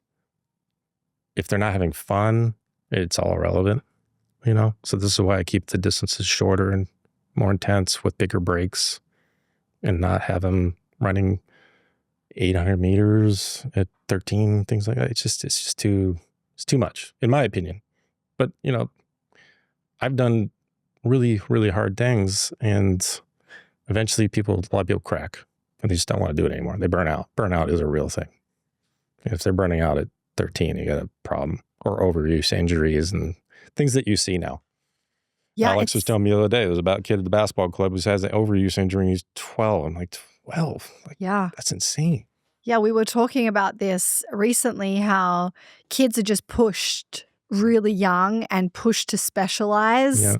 if they're not having fun, it's all irrelevant. So this is why I keep the distances shorter and more intense with bigger breaks, and not have them running 800 meters at 13, things like that. It's just too much, in my opinion. But, I've done really, really hard things, and eventually a lot of people crack, and they just don't want to do it anymore. They burn out. Burnout is a real thing. If they're burning out at 13, you got a problem, or overuse injuries and things that you see now. Yeah. Alex was telling me the other day, there was about a kid at the basketball club who has an overuse injury, and he's 12. I'm like, 12? Yeah. That's insane. Yeah, we were talking about this recently, how kids are just pushed really young and pushed to specialize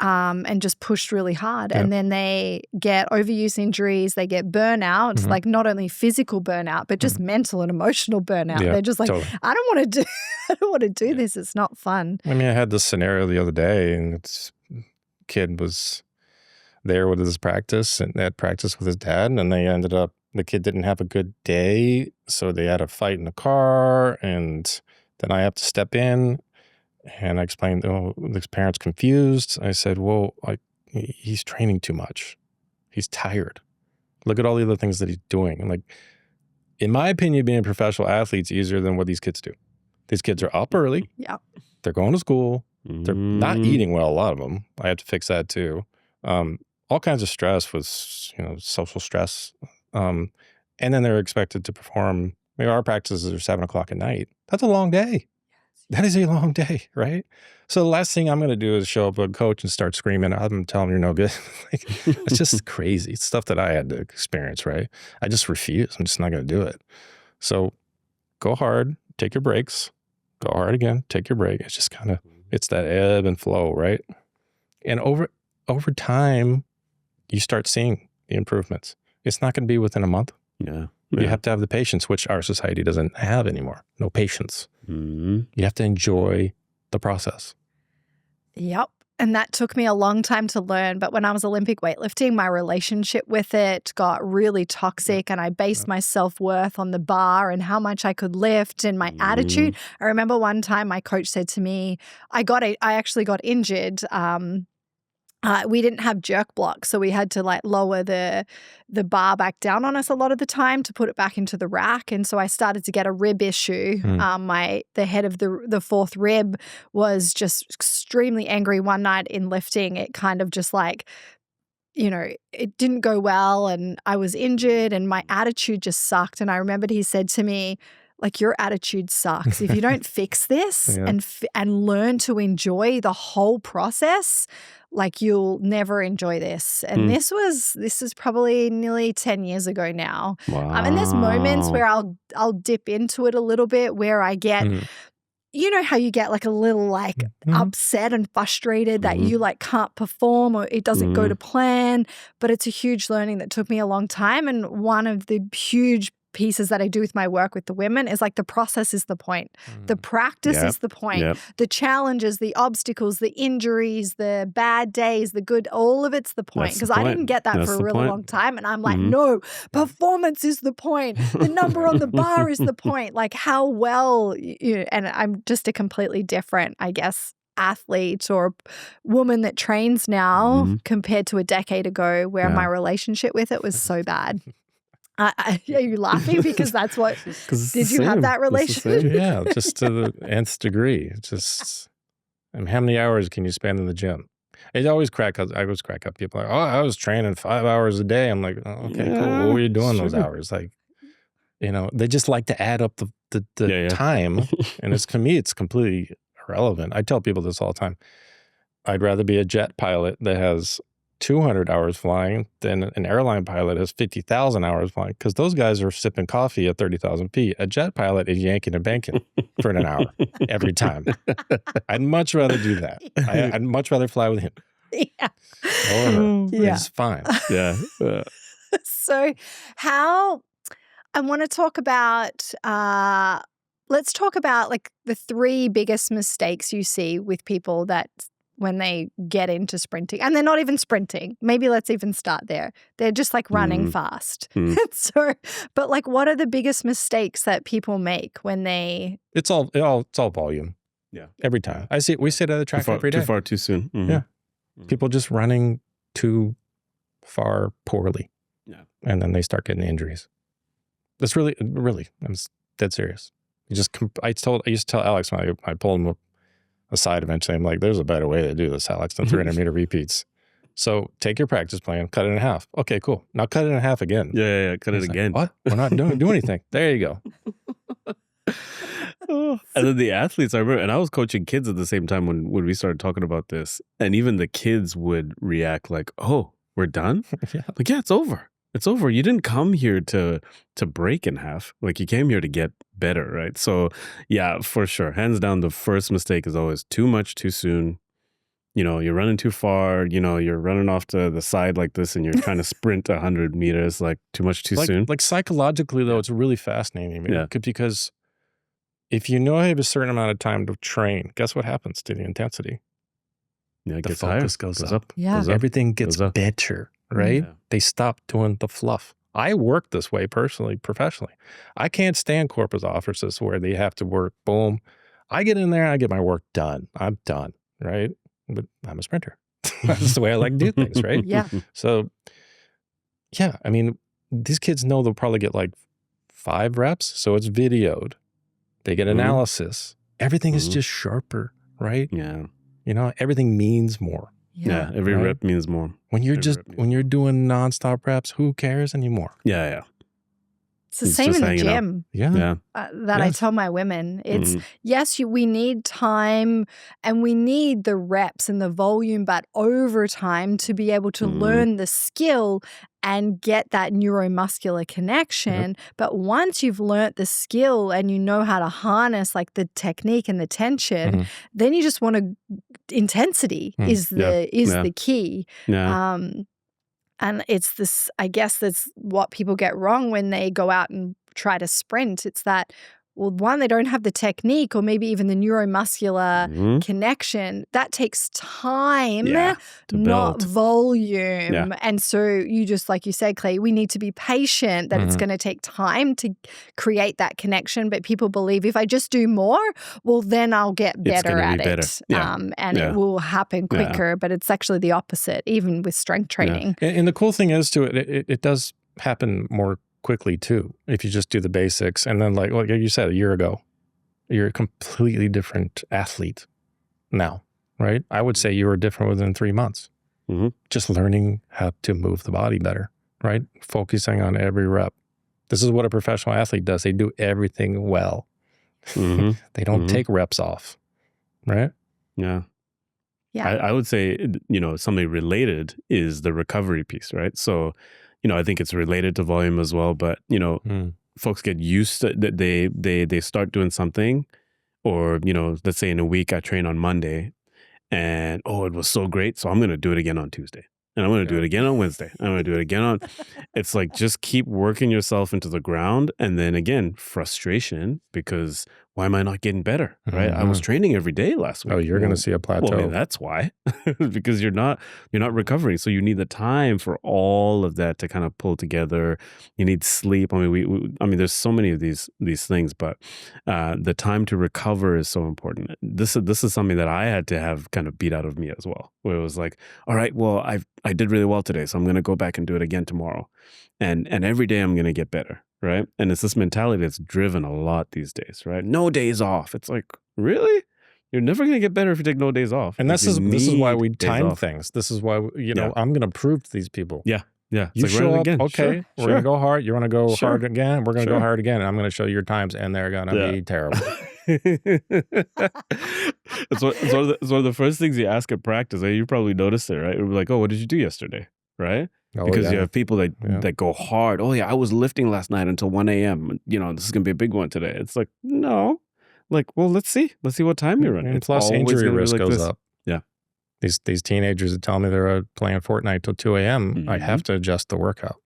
and just pushed really hard. And then they get overuse injuries, they get burnout, like not only physical burnout, but just mental and emotional burnout. Yeah, they're just like, totally. I don't want to do this. It's not fun. I mean, I had this scenario the other day, and kid was there with his practice, and they had practice with his dad, and they ended up, the kid didn't have a good day, so they had a fight in the car, and then I have to step in, and I explained, this parent's confused. I said, well, he's training too much. He's tired. Look at all the other things that he's doing. And in my opinion, being a professional athlete's easier than what these kids do. These kids are up early. Yeah. They're going to school. They're not eating well, a lot of them. I have to fix that too. All kinds of stress with, social stress. And then they're expected to perform. Our practices are 7:00 at night. That's a long day. That is a long day, right? So the last thing I'm going to do is show up a coach and start screaming. I'm telling him you're no good. It's just crazy. It's stuff that I had to experience, right? I just refuse. I'm just not going to do it. So go hard, take your breaks, go hard again, take your break. It's just kind of, it's that ebb and flow, right? And over time, you start seeing the improvements. It's not going to be within a month. Yeah. You have to have the patience, which our society doesn't have anymore. No patience. Mm-hmm. You have to enjoy the process. Yep. And that took me a long time to learn. But when I was Olympic weightlifting, my relationship with it got really toxic, and I based my self-worth on the bar and how much I could lift and my attitude. I remember one time my coach said to me, I actually got injured. We didn't have jerk blocks, so we had to lower the bar back down on us a lot of the time to put it back into the rack. And so I started to get a rib issue. The head of the fourth rib was just extremely angry one night in lifting. It kind of just it didn't go well, and I was injured, and my attitude just sucked. And I remembered he said to me, your attitude sucks. If you don't fix this and learn to enjoy the whole process, you'll never enjoy this. And this is probably nearly 10 years ago now. Wow. And there's moments where I'll dip into it a little bit, where I get, you know how you get a little upset and frustrated that you can't perform, or it doesn't go to plan. But it's a huge learning that took me a long time. And one of the huge pieces that I do with my work with the women is the process is the point. The practice is the point. The challenges, the obstacles, the injuries, the bad days, the good, all of it's the point. Because I didn't get that for a really long time. And I'm no, performance is the point. The number on the bar is the point. How well, and I'm just a completely different, I guess, athlete or woman that trains now compared to a decade ago, where my relationship with it was so bad. Are you laughing because that's what? Did you have that relationship? Yeah, just to the nth degree. How many hours can you spend in the gym? I always crack up. People are like, I was training 5 hours a day. I'm like, okay, cool. What were you doing those hours? They just like to add up the time, and to me, it's completely irrelevant. I tell people this all the time. I'd rather be a jet pilot that has 200 hours flying than an airline pilot has 50,000 hours flying, because those guys are sipping coffee at 30,000 feet. A jet pilot is yanking and banking for an hour every time. I'd much rather do that. I'd much rather fly with him. Yeah. Or Yeah. it's fine. Yeah. So I want to talk about, let's talk about like the 3 biggest mistakes you see with people that when they get into sprinting, and they're not even sprinting. Maybe let's even start there. They're just like running fast. So, but like, what are the biggest mistakes that people make when they? It's all volume. Yeah. Every time we sit at the track every day. Too far, too soon. Mm-hmm. Yeah. People just running too far poorly. Yeah. And then they start getting injuries. That's really, I'm dead serious. I used to tell Alex when I pulled him aside eventually, I'm like, there's a better way to do this, Alex, than 300 meter repeats. So take your practice plan, cut it in half. Okay, cool. Now cut it in half again. Yeah. Cut it again. What? We're not doing anything. There you go. And then the athletes, I remember, and I was coaching kids at the same time when we started talking about this, and even the kids would react like, oh, we're done? Yeah. Like, yeah, it's over. It's over. You didn't come here to break in half. Like, you came here to get better, right? So, yeah, for sure. Hands down, the first mistake is always too much, too soon. You know, you're running too far. You know, you're running off to the side like this, and you're trying to sprint 100 meters, like too much, too soon. Like psychologically, though, it's really fascinating. Yeah. Because if you know you have a certain amount of time to train, guess what happens to the intensity? Yeah, it the gets focus higher. goes up. Yeah. Goes up. Everything gets Goes up. better, right? Yeah. They stop doing the fluff. I work this way personally, professionally. I can't stand corporate offices where they have to work, boom. I get in there, I get my work done. I'm done, right? But I'm a sprinter. That's the way I like to do things, right? Yeah. So, yeah, I mean, these kids know they'll probably get like 5 reps, so it's videoed. They get analysis. Everything is just sharper, right? Yeah. You know, everything means more. Yeah. Every Right? rep means more. When you're Every rep means you're doing nonstop reps, who cares anymore? Yeah. It's the It's same just in the hanging out. gym. Yeah. That I Yes. tell my women. It's Mhm. yes, we need time and we need the reps and the volume, but over time to be able to learn the skill and get that neuromuscular connection. But once you've learnt the skill and you know how to harness like the technique and the tension, then you just want to intensity is the key. Yeah. And it's this, I guess that's what people get wrong when they go out and try to sprint. It's that, well, one, they don't have the technique or maybe even the neuromuscular connection. That takes time, Yeah, to not build. volume. Yeah. And so you just, like you said, Clay, we need to be patient that it's going to take time to create that connection. But people believe if I just do more, well, then I'll get better gonna at be better. it. Yeah. And it will happen quicker. But it's actually the opposite, even with strength training. And the cool thing is, too, it does happen more quickly, too, if you just do the basics. And then, like you said, a year ago, you're a completely different athlete now, right? I would say you were different within 3 months. Just learning how to move the body better, right? Focusing on every rep. This is what a professional athlete does. They do everything well. They don't take reps off, right? Yeah. Yeah. I would say, something related is the recovery piece, right? So, I think it's related to volume as well, but, folks get used to that. They start doing something or, let's say in a week I train on Monday and, it was so great. So I'm going to do it again on Tuesday. And I'm going to do it again on Wednesday. I'm going to do it again on. It's like just keep working yourself into the ground. And then again, frustration because why am I not getting better? Right? I was training every day last week. Oh, you're going to see a plateau. Well, that's why, because you're not recovering. So you need the time for all of that to kind of pull together. You need sleep. I mean, there's so many of these things, but the time to recover is so important. This is something that I had to have kind of beat out of me as well, where it was like, all right, well, I did really well today, so I'm going to go back and do it again tomorrow, and every day I'm going to get better. Right. And it's this mentality that's driven a lot these days, right? No days off. It's like, really? You're never going to get better if you take no days off. And Like, this is why we days time off. things. This is why, I'm going to prove to these people. Yeah. It's You like, run show it up, again. okay, Sure, we're going to go hard. You want to go Sure. hard again? We're going to Sure. go hard again. And I'm going to show you your times, and they're going to be terrible. It's one of the first things you ask at practice. You probably noticed it, right? It would be like, oh, what did you do yesterday? Right? Because you have people that go hard. Oh, yeah, I was lifting last night until 1 a.m. This is going to be a big one today. It's like, no. Like, well, let's see. Let's see what time you're running. And plus, injury risk goes up. Yeah. These teenagers that tell me they're playing Fortnite till 2 a.m., I have to adjust the workout.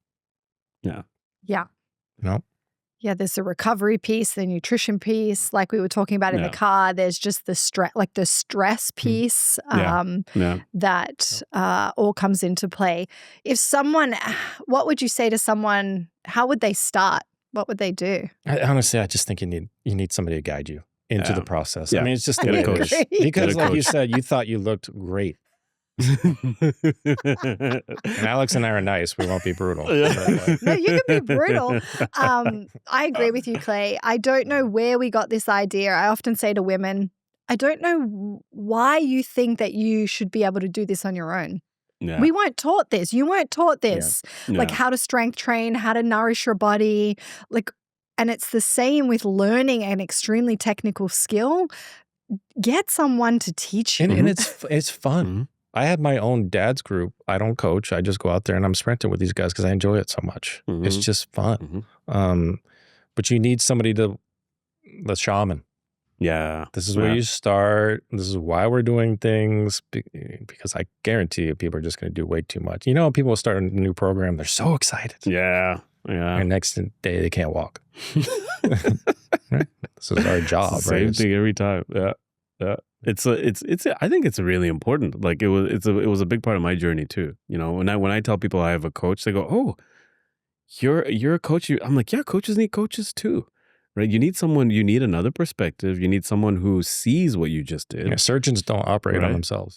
Yeah. Yeah. No. Yeah, there's the recovery piece, the nutrition piece, like we were talking about in the car. There's just the stress piece that all comes into play. What would you say to someone? How would they start? What would they do? Honestly, I just think you need somebody to guide you into the process. Yeah. I mean, it's just Get a coach. Because like you said, you thought you looked great. And Alex and I are nice. We won't be brutal. No, you can be brutal. I agree with you, Clay. I don't know where we got this idea. I often say to women, I don't know why you think that you should be able to do this on your own. Yeah. We weren't taught this. You weren't taught this. Yeah. Like how to strength train, how to nourish your body. And it's the same with learning an extremely technical skill. Get someone to teach you. And it's fun. Mm-hmm. I have my own dad's group. I don't coach. I just go out there and I'm sprinting with these guys because I enjoy it so much. Mm-hmm. It's just fun. Mm-hmm. But you need somebody the shaman. Yeah. This is where you start. This is why we're doing things, because I guarantee you people are just going to do way too much. People will start a new program. They're so excited. Yeah. Yeah. And next day they can't walk. Right? This is our job. Same thing every time. Yeah. Yeah. I think it's really important. Like it was a big part of my journey too. When I tell people I have a coach, they go, "Oh, you're a coach." I'm like, "Yeah, coaches need coaches too." Right? You need another perspective. You need someone who sees what you just did. Yeah, surgeons don't operate on themselves.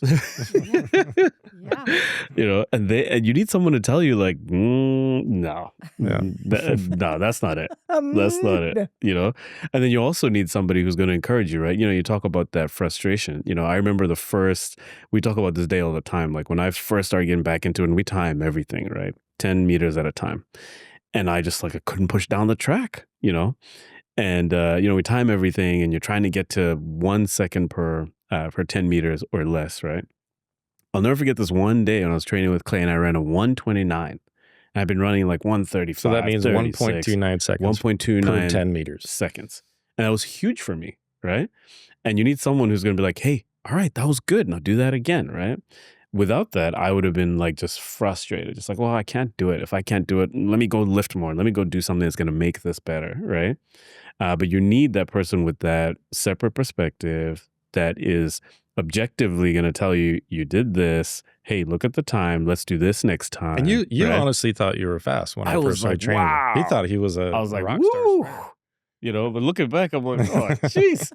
Yeah. And you need someone to tell you like, no, no, that's not it. That's not it. And then you also need somebody who's going to encourage you, right? You talk about that frustration. I remember we talk about this day all the time. Like when I first started getting back into it, and we time everything, right? 10 meters at a time. And I just I couldn't push down the track, And, we time everything and you're trying to get to 1 second per 10 meters or less, right? I'll never forget this one day when I was training with Clay and I ran a 1:29. And I've been running like 1:35. So that means 1.29 seconds. 1.29 per 10 meters. Seconds. And that was huge for me, right? And you need someone who's going to be like, hey, all right, that was good. Now do that again, right? Without that, I would have been just frustrated. Just like, well, I can't do it. If I can't do it, let me go lift more. Let me go do something that's going to make this better, right? But you need that person with that separate perspective that is objectively going to tell you, you did this. Hey, look at the time. Let's do this next time. And you honestly thought you were fast when I first started training. Wow. He thought he was a rock woo! star. But looking back, I'm like, oh, jeez.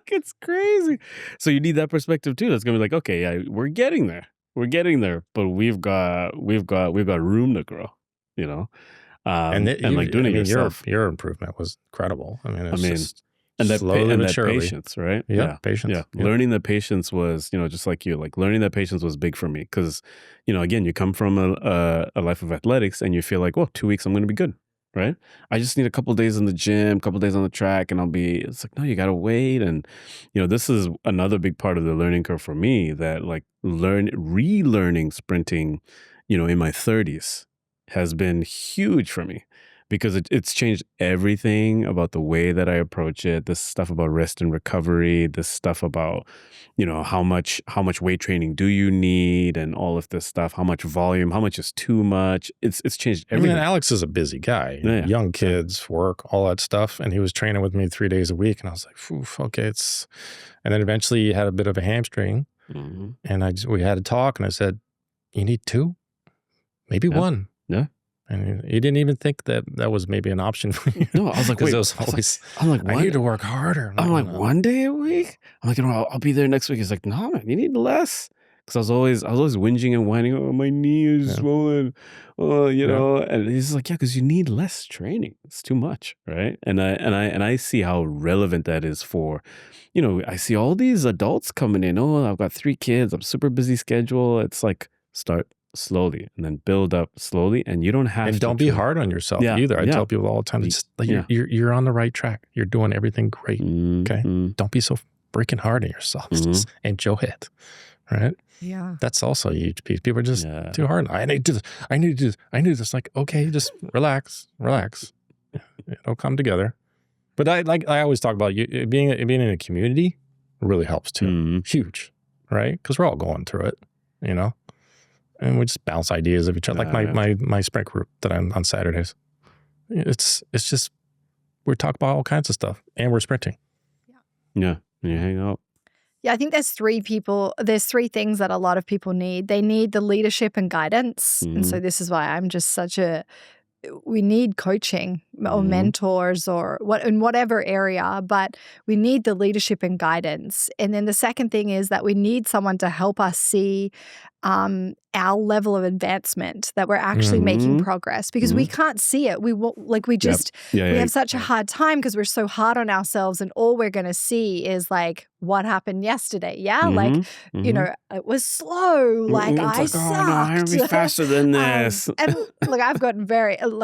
It's crazy. So you need that perspective too. That's going to be like, okay, yeah, we're getting there. We're getting there, but we've got room to grow, And doing it yourself. Your improvement was incredible. Just and that slowly but surely. Patience, right? Yeah, patience. Yeah. Learning that patience was, just like you, learning that patience was big for me because, again, you come from a life of athletics and you feel like, well, 2 weeks, I'm going to be good, right? I just need a couple of days in the gym, a couple of days on the track, and it's like, no, you got to wait. And, this is another big part of the learning curve for me that relearning sprinting, in my 30s has been huge for me. Because it's changed everything about the way that I approach it. This stuff about rest and recovery, this stuff about, how much weight training do you need and all of this stuff, how much volume, how much is too much. It's changed everything. Alex is a busy guy, young kids, work, all that stuff. And he was training with me 3 days a week. And I was like, okay, and then eventually he had a bit of a hamstring. Mm-hmm. And we had a talk and I said, you need 2, maybe 1. Yeah. And he didn't even think that was maybe an option for you. No, I was like, wait. I need to work harder. I'm like, 1 day a week? I'm like, I'll be there next week. He's like, no, man, you need less. Because I was always whinging and whining. Oh, my knee is swollen. Oh, And he's like, yeah, because you need less training. It's too much, right? And I see how relevant that is for, I see all these adults coming in. Oh, I've got 3 kids. I'm super busy schedule. It's like, start slowly and then build up slowly. And you don't have And to don't be train. hard on yourself Yeah, either. I yeah. tell people all the time, it's just, like, Yeah. you're on the right track. You're doing everything great. Okay. Mhm. Don't be so freaking hard on yourself. Mhm. Just enjoy it. Right. Yeah. That's also a huge piece. People are just Yeah. too hard. I need to do this. I need to do this. I need this. Like, okay, just relax. It'll come together. But I always talk about you being in a community really helps too. Mhm. Huge, right? Because we're all going through it, and we just bounce ideas of each other. Like my sprint group that I'm on Saturdays. It's just we talk about all kinds of stuff, and we're sprinting. Yeah. You hang out. Yeah, I think there's three things that a lot of people need. They need the leadership and guidance. And so this is why I'm just we need coaching or mentors or in whatever area, but we need the leadership and guidance. And then the second thing is that we need someone to help us see our level of advancement, that we're actually making progress, because we can't see it. We have such a hard time because we're so hard on ourselves, and all we're going to see is like what happened yesterday. Yeah, it was slow. Like I sucked. Oh no, I gotta be faster than this. And look, I've gotten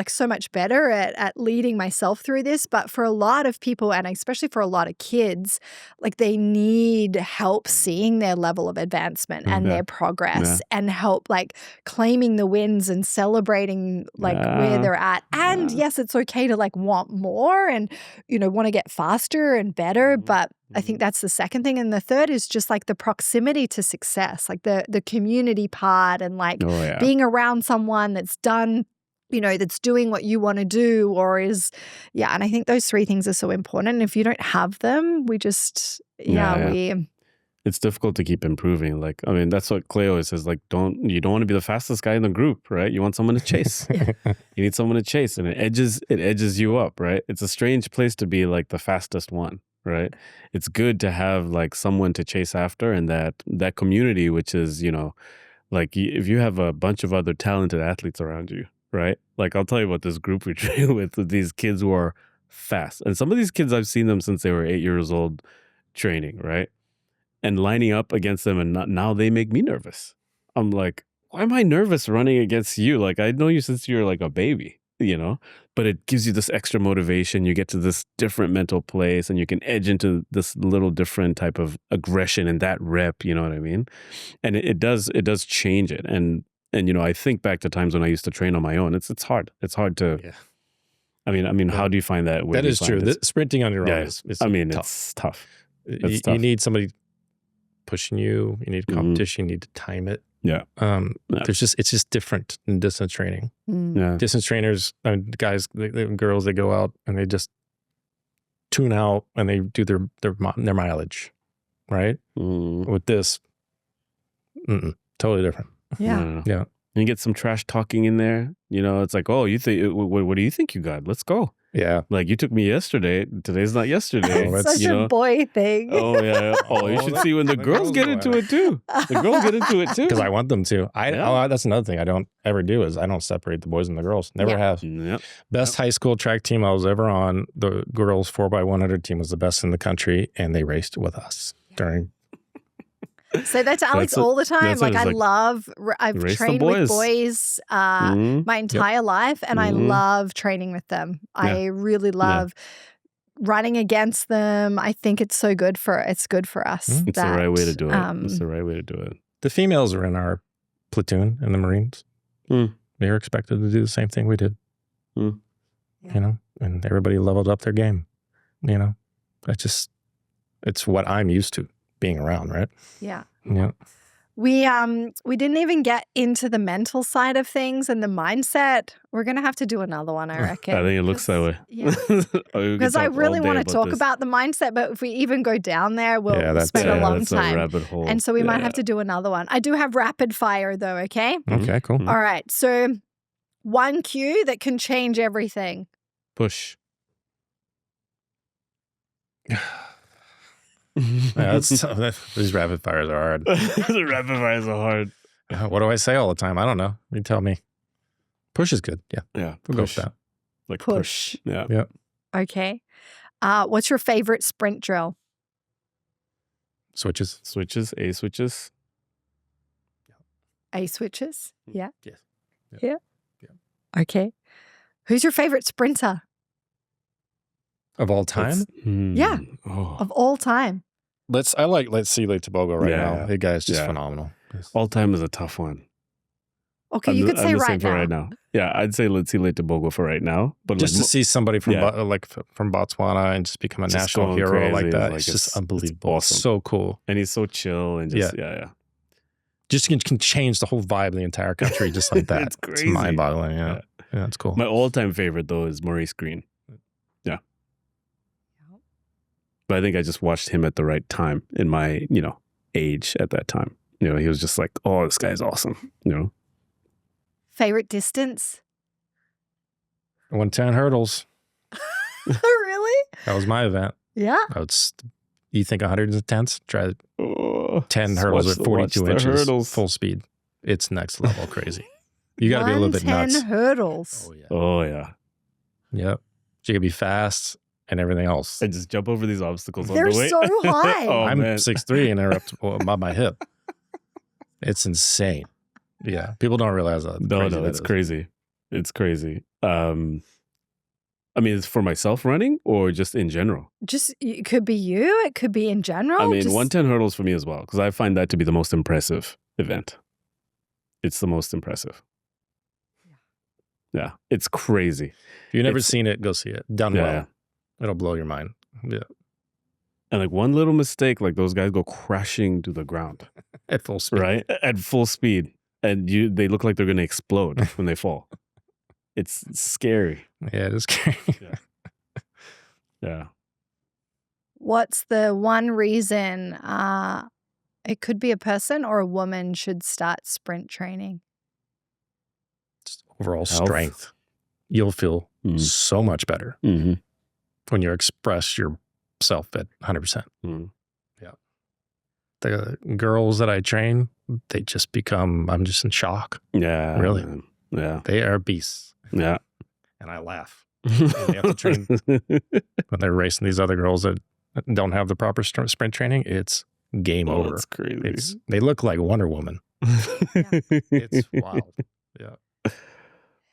so much better at leading myself through this. But for a lot of people, and especially for a lot of kids, like they need help seeing their level of advancement and their progress, and help like claiming the wins and celebrating like where they're at. And yes, it's okay to like want more and want to get faster and better, but I think that's the second thing. And the third is just like the proximity to success, like the community part, and like being around someone that's done, that's doing what you want to do, or is, and I think those three things are so important. And if you don't have them, we just, it's difficult to keep improving. Like, I mean, that's what Clay always says, like, you don't want to be the fastest guy in the group, right? You want someone to chase. You need someone to chase, and it edges you up, right? It's a strange place to be like the fastest one, right? It's good to have like someone to chase after, and that community, which is, like if you have a bunch of other talented athletes around you, right? Like I'll tell you about this group we train with these kids who are fast. And some of these kids, I've seen them since they were 8 years old training, right? And lining up against them, and now they make me nervous. I'm like, why am I nervous running against you? Like, I know you since you're like a baby, but it gives you this extra motivation. You get to this different mental place, and you can edge into this little different type of aggression in that rep, you know what I mean? And it does change it. And I think back to times when I used to train on my own. It's hard. It's hard to, I mean, how do you find that? That is true. Sprinting on your own is tough. It's tough. You need somebody pushing you. You need competition. You need to time it. It's just different in distance training. Distance trainers, guys, girls, they go out and they just tune out and they do their mileage, right? With this, totally different. And you get some trash talking in there. It's like, oh, you think? What do you think you got? Let's go. Yeah. Like you took me yesterday. Today's not yesterday. It's such a boy thing. Oh yeah. Oh, you should see when the girls get into it too. The girls get into it too. Because I want them to. That's another thing I don't ever do is I don't separate the boys and the girls. Never have. Best high school track team I was ever on. The girls 4x100 team was the best in the country, and they raced with us during. Say that to Alex all the time. Like I've trained with boys my entire life, and I love training with them. I really love running against them. I think it's so good for us. It's the right way to do it. It's the right way to do it. The females are in our platoon in the Marines. They were expected to do the same thing we did. And everybody leveled up their game. It's what I'm used to. Being around, right? Yeah. We didn't even get into the mental side of things and the mindset. We're gonna have to do another one, I reckon. I think it looks that way. Yeah. Because I really want to talk about the mindset, but if we even go down there, we'll spend a long time. A rabbit hole. And so we might have to do another one. I do have rapid fire though, okay? Okay, cool. All right. So one cue that can change everything. Push. These rapid fires are hard. The rapid fires are hard. What do I say all the time? I don't know. You tell me. Push is good. Yeah. We'll go with that. Like push. Yeah. Okay. What's your favorite sprint drill? Switches. A switches. A switches? Yeah. Yes. Yeah. Okay. Who's your favorite sprinter? Of all time? Yeah. Of all time. Let's see Lake Tobago right now. The guy's just Yeah. phenomenal. All time is a tough one. Okay, you could say I'm the right same for now. right now. Yeah, I'd say let's see Lake Tobago for right now. But Just like, to see somebody from from Botswana and just become a Just national going hero crazy. like that, Like, it's it's just unbelievable. awesome. So cool. and he's so chill and just yeah. Just can change the whole vibe of the entire country just like that. It's crazy. It's mind-boggling. Yeah, it's cool. My all-time favorite though is Maurice Green. Yeah. But I think I just watched him at the right time in my, age at that time. He was just like, oh, this guy's awesome. Favorite distance? 110 hurdles. Really? That was my event. Yeah. You think 110s? Try 10 just hurdles watch at 42 the inches, hurdles. full speed. It's next level crazy. You got to be a little bit nuts. 110 hurdles. Oh yeah. Oh yeah. Yep. So you got to be fast and everything else. And just jump over these obstacles They're on the way. so high. Oh, I'm man. 6'3" and they're up to above my hip. It's insane. Yeah. People don't realize that. No, it's crazy. It's crazy. I mean, it's for myself running or just in general? Just, it could be you. It could be in general. I mean, Just- 110 hurdles for me as well, because I find that to be the most impressive event. It's the most impressive. Yeah, it's crazy. If you've never seen it, go see it. Done well. It'll blow your mind. Yeah. And like one little mistake, like those guys go crashing to the ground, At full speed. right? At full speed. And they look like they're going to explode when they fall. It's scary. Yeah, it is scary. Yeah. What's the one reason it could be a person or a woman should start sprint training? Just overall Health. strength. You'll feel so much better Mm-hmm. when you express yourself at 100%. Mm. Yeah. The girls that I train, they just become, I'm just in shock. Yeah. Really? Man. Yeah. They are beasts. Yeah. And I laugh they have to train. when they're racing these other girls that don't have the proper sprint training. It's game over. It's crazy. They look like Wonder Woman. It's wild. Yeah.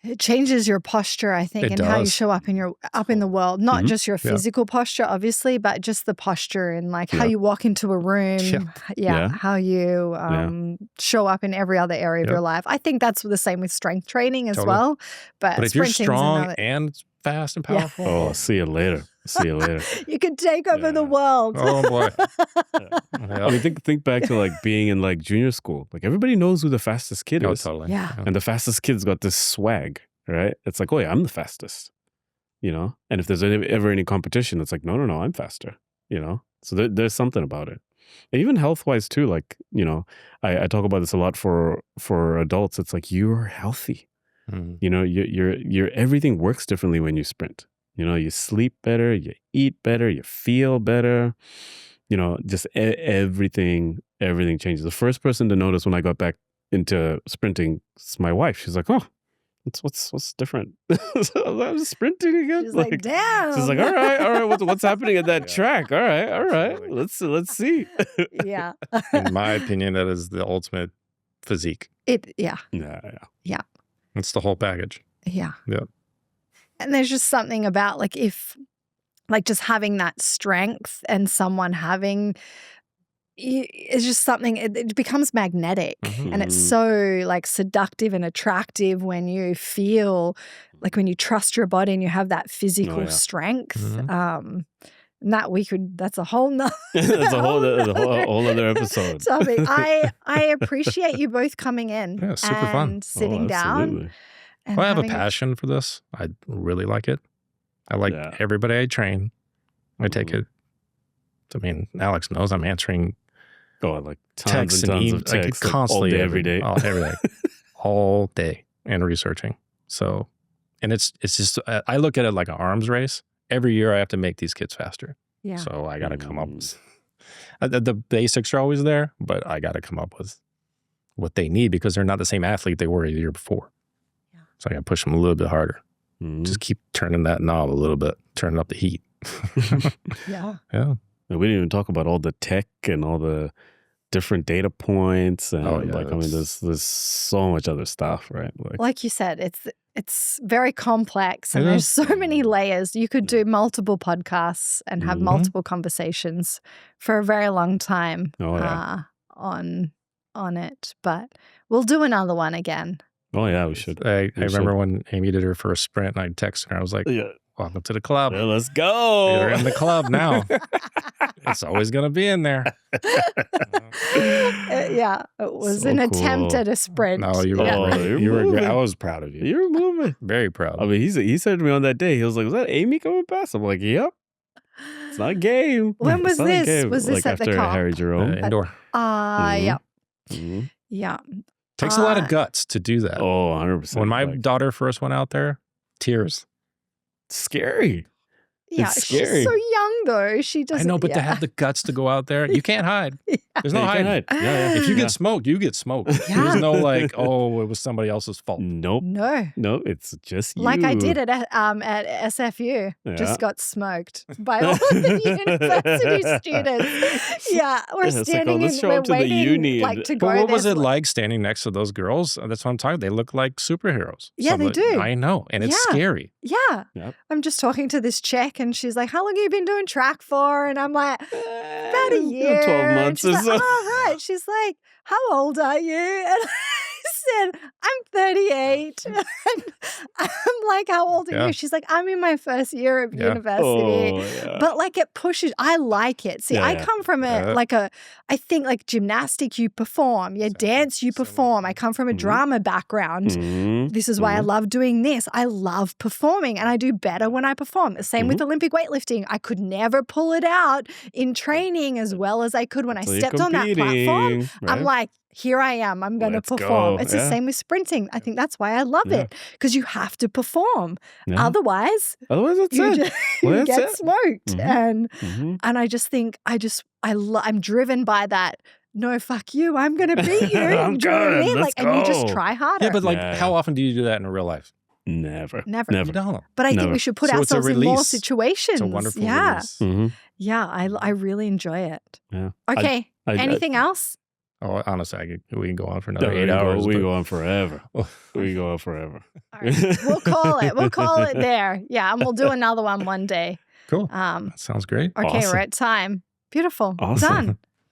It changes your posture, I think, It and how you does. show up in the world. Not just your Yeah. physical posture, obviously, but just the posture and like how Yeah. you walk into a room. Yeah. How you show up in every other area of Yep. your life. I think that's the same with strength training as Totally. well. But But if you're sprinting's strong another- and fast and Yeah. powerful, Oh, see you later. See you later. you could take over the Yeah. world. oh boy. I mean, think back to like being in like junior school. Like everybody knows who the fastest kid Oh, is. totally. Yeah. And the fastest kid's got this swag, right? It's like, oh yeah, I'm the fastest, And if there's ever any competition, it's like, no, I'm faster, So there's something about it, and even health wise too. Like, I talk about this a lot for adults. It's like you're healthy, Mm. Your everything works differently when you sprint. You sleep better, you eat better, you feel better. Just everything changes. The first person to notice when I got back into sprinting is my wife. She's like, oh, what's different? So I was sprinting again. She's like, damn. She's like, all right, what's happening at that Yeah. track? All right, Absolutely. let's see. Yeah. In my opinion, that is the ultimate physique. Yeah. Yeah. It's the whole package. Yeah. Yeah. And there's just something about just having that strength and someone having, it's just something, it becomes magnetic. Mhm. And it's so like seductive and attractive when you feel like when you trust your body and you have that physical yeah. strength. Mhm. And that's a whole nother That's a whole other episode. topic. I appreciate you both coming in Yeah, super and fun. sitting Oh, down. absolutely. And Well, I have a having passion for this. I really like it. I like Yeah. everybody I train. I take Mhm. it. I mean, Alex knows I'm answering Oh, like texts tons and tons of like, texts like, constantly all day, every day. every day, all day, and researching. So, and it's just I look at it like an arms race. Every year I have to make these kids faster. Yeah. So I got to come up with the basics are always there, but I got to come up with what they need because they're not the same athlete they were the year before. Yeah. So I got to push them a little bit harder. Mhm. Just keep turning that knob a little bit, turning up the heat. Yeah. Yeah. And we didn't even talk about all the tech and all the different data points, and Oh, yeah, like I mean, there's so much other stuff, right? Like you said, it's very complex, and It there's is. so many layers. You could do multiple podcasts and have multiple conversations for a very long time on it. But we'll do another one again. Oh yeah, we should. I remember when Amy did her first sprint, and I texted her. I was like, Yeah. "Welcome to the club. Yeah, let's go. You're in the club now. It's always gonna be in there." Yeah, it was So an attempt cool. at a sprint. No, you were Yeah. great. you're You were great. moving. I was proud of you. You're moving. Very proud. I mean, he said to me on that day, he was like, "Was that Amy coming past?" I'm like, "Yep." It's not a game. When was It's not a this? game. Was this like at the after comp? Harry Jerome? Indoor. Yeah. Mhm. Yeah. Takes a lot of guts to do that. Oh, 100%. When my like, daughter first went out there, tears. scary. Yeah. It's She's scary. so young though. She doesn't. I know, but to have the guts to go out there, you can't hide. There's no Yeah, you hiding. can't hide. Yeah, yeah. If you Yeah. get smoked, you get smoked. Yeah. There's no like, oh, it was somebody else's fault. Nope. No. Nope. It's just you. Like I did at SFU, Yeah. just got smoked by all the university students. Yeah, we're Yeah, it's like, standing oh, let's in, show we're up to the waiting uni like and- to go. But what was There's it like standing next to those girls? That's what I'm talking. They look like superheroes. Yeah, they do. I know, and it's Yeah. scary. Yeah, Yep. I'm just talking to this chick, and she's like, "How long have you been doing track for?" And I'm like, "About a year." 12 And months she's or like, so. "Oh, right." She's like, "How old are you?" And I said, "I'm 38." And I'm like, "How old are Yeah. you?" She's like, "I'm in my first year of Yeah. university." Oh, yeah. But like it pushes, I like it. See, Yeah, I yeah. come from I think like gymnastic, you perform, dance, you perform. I come from a Mhm. drama background. Mhm. This is why I love doing this. I love performing and I do better when I perform. Same with Olympic weightlifting. I could never pull it out in training as well as I could when I So you're stepped on that platform. competing, I'm right? like, here I am. I'm going to Let's perform. go. It's the Yeah. same with sprinting. I think that's why I love Yeah. it because you have to perform. Yeah. Otherwise, Otherwise, that's you it. just Well, you that's get it. smoked. Mhm. And I just think I'm driven by that. No, fuck you. I'm going to beat you. I'm Do you know what I good. mean? Let's And you just go. try harder. Yeah, but like, Yeah. how often do you do that in real life? Never. Never. You don't. But I think Never. we should put So it's a ourselves in more release. situations. It's a wonderful yeah. release. Mhm. Yeah, I really enjoy it. Yeah. Okay. I- Anything else? Oh, honestly, we can go on for another We 8 hours. We but- go on forever. We go on forever. All right. We'll call it. We'll call it there. Yeah, and we'll do another one day. Cool. Okay, That sounds great. we're Awesome. at time. Beautiful. Awesome. Done.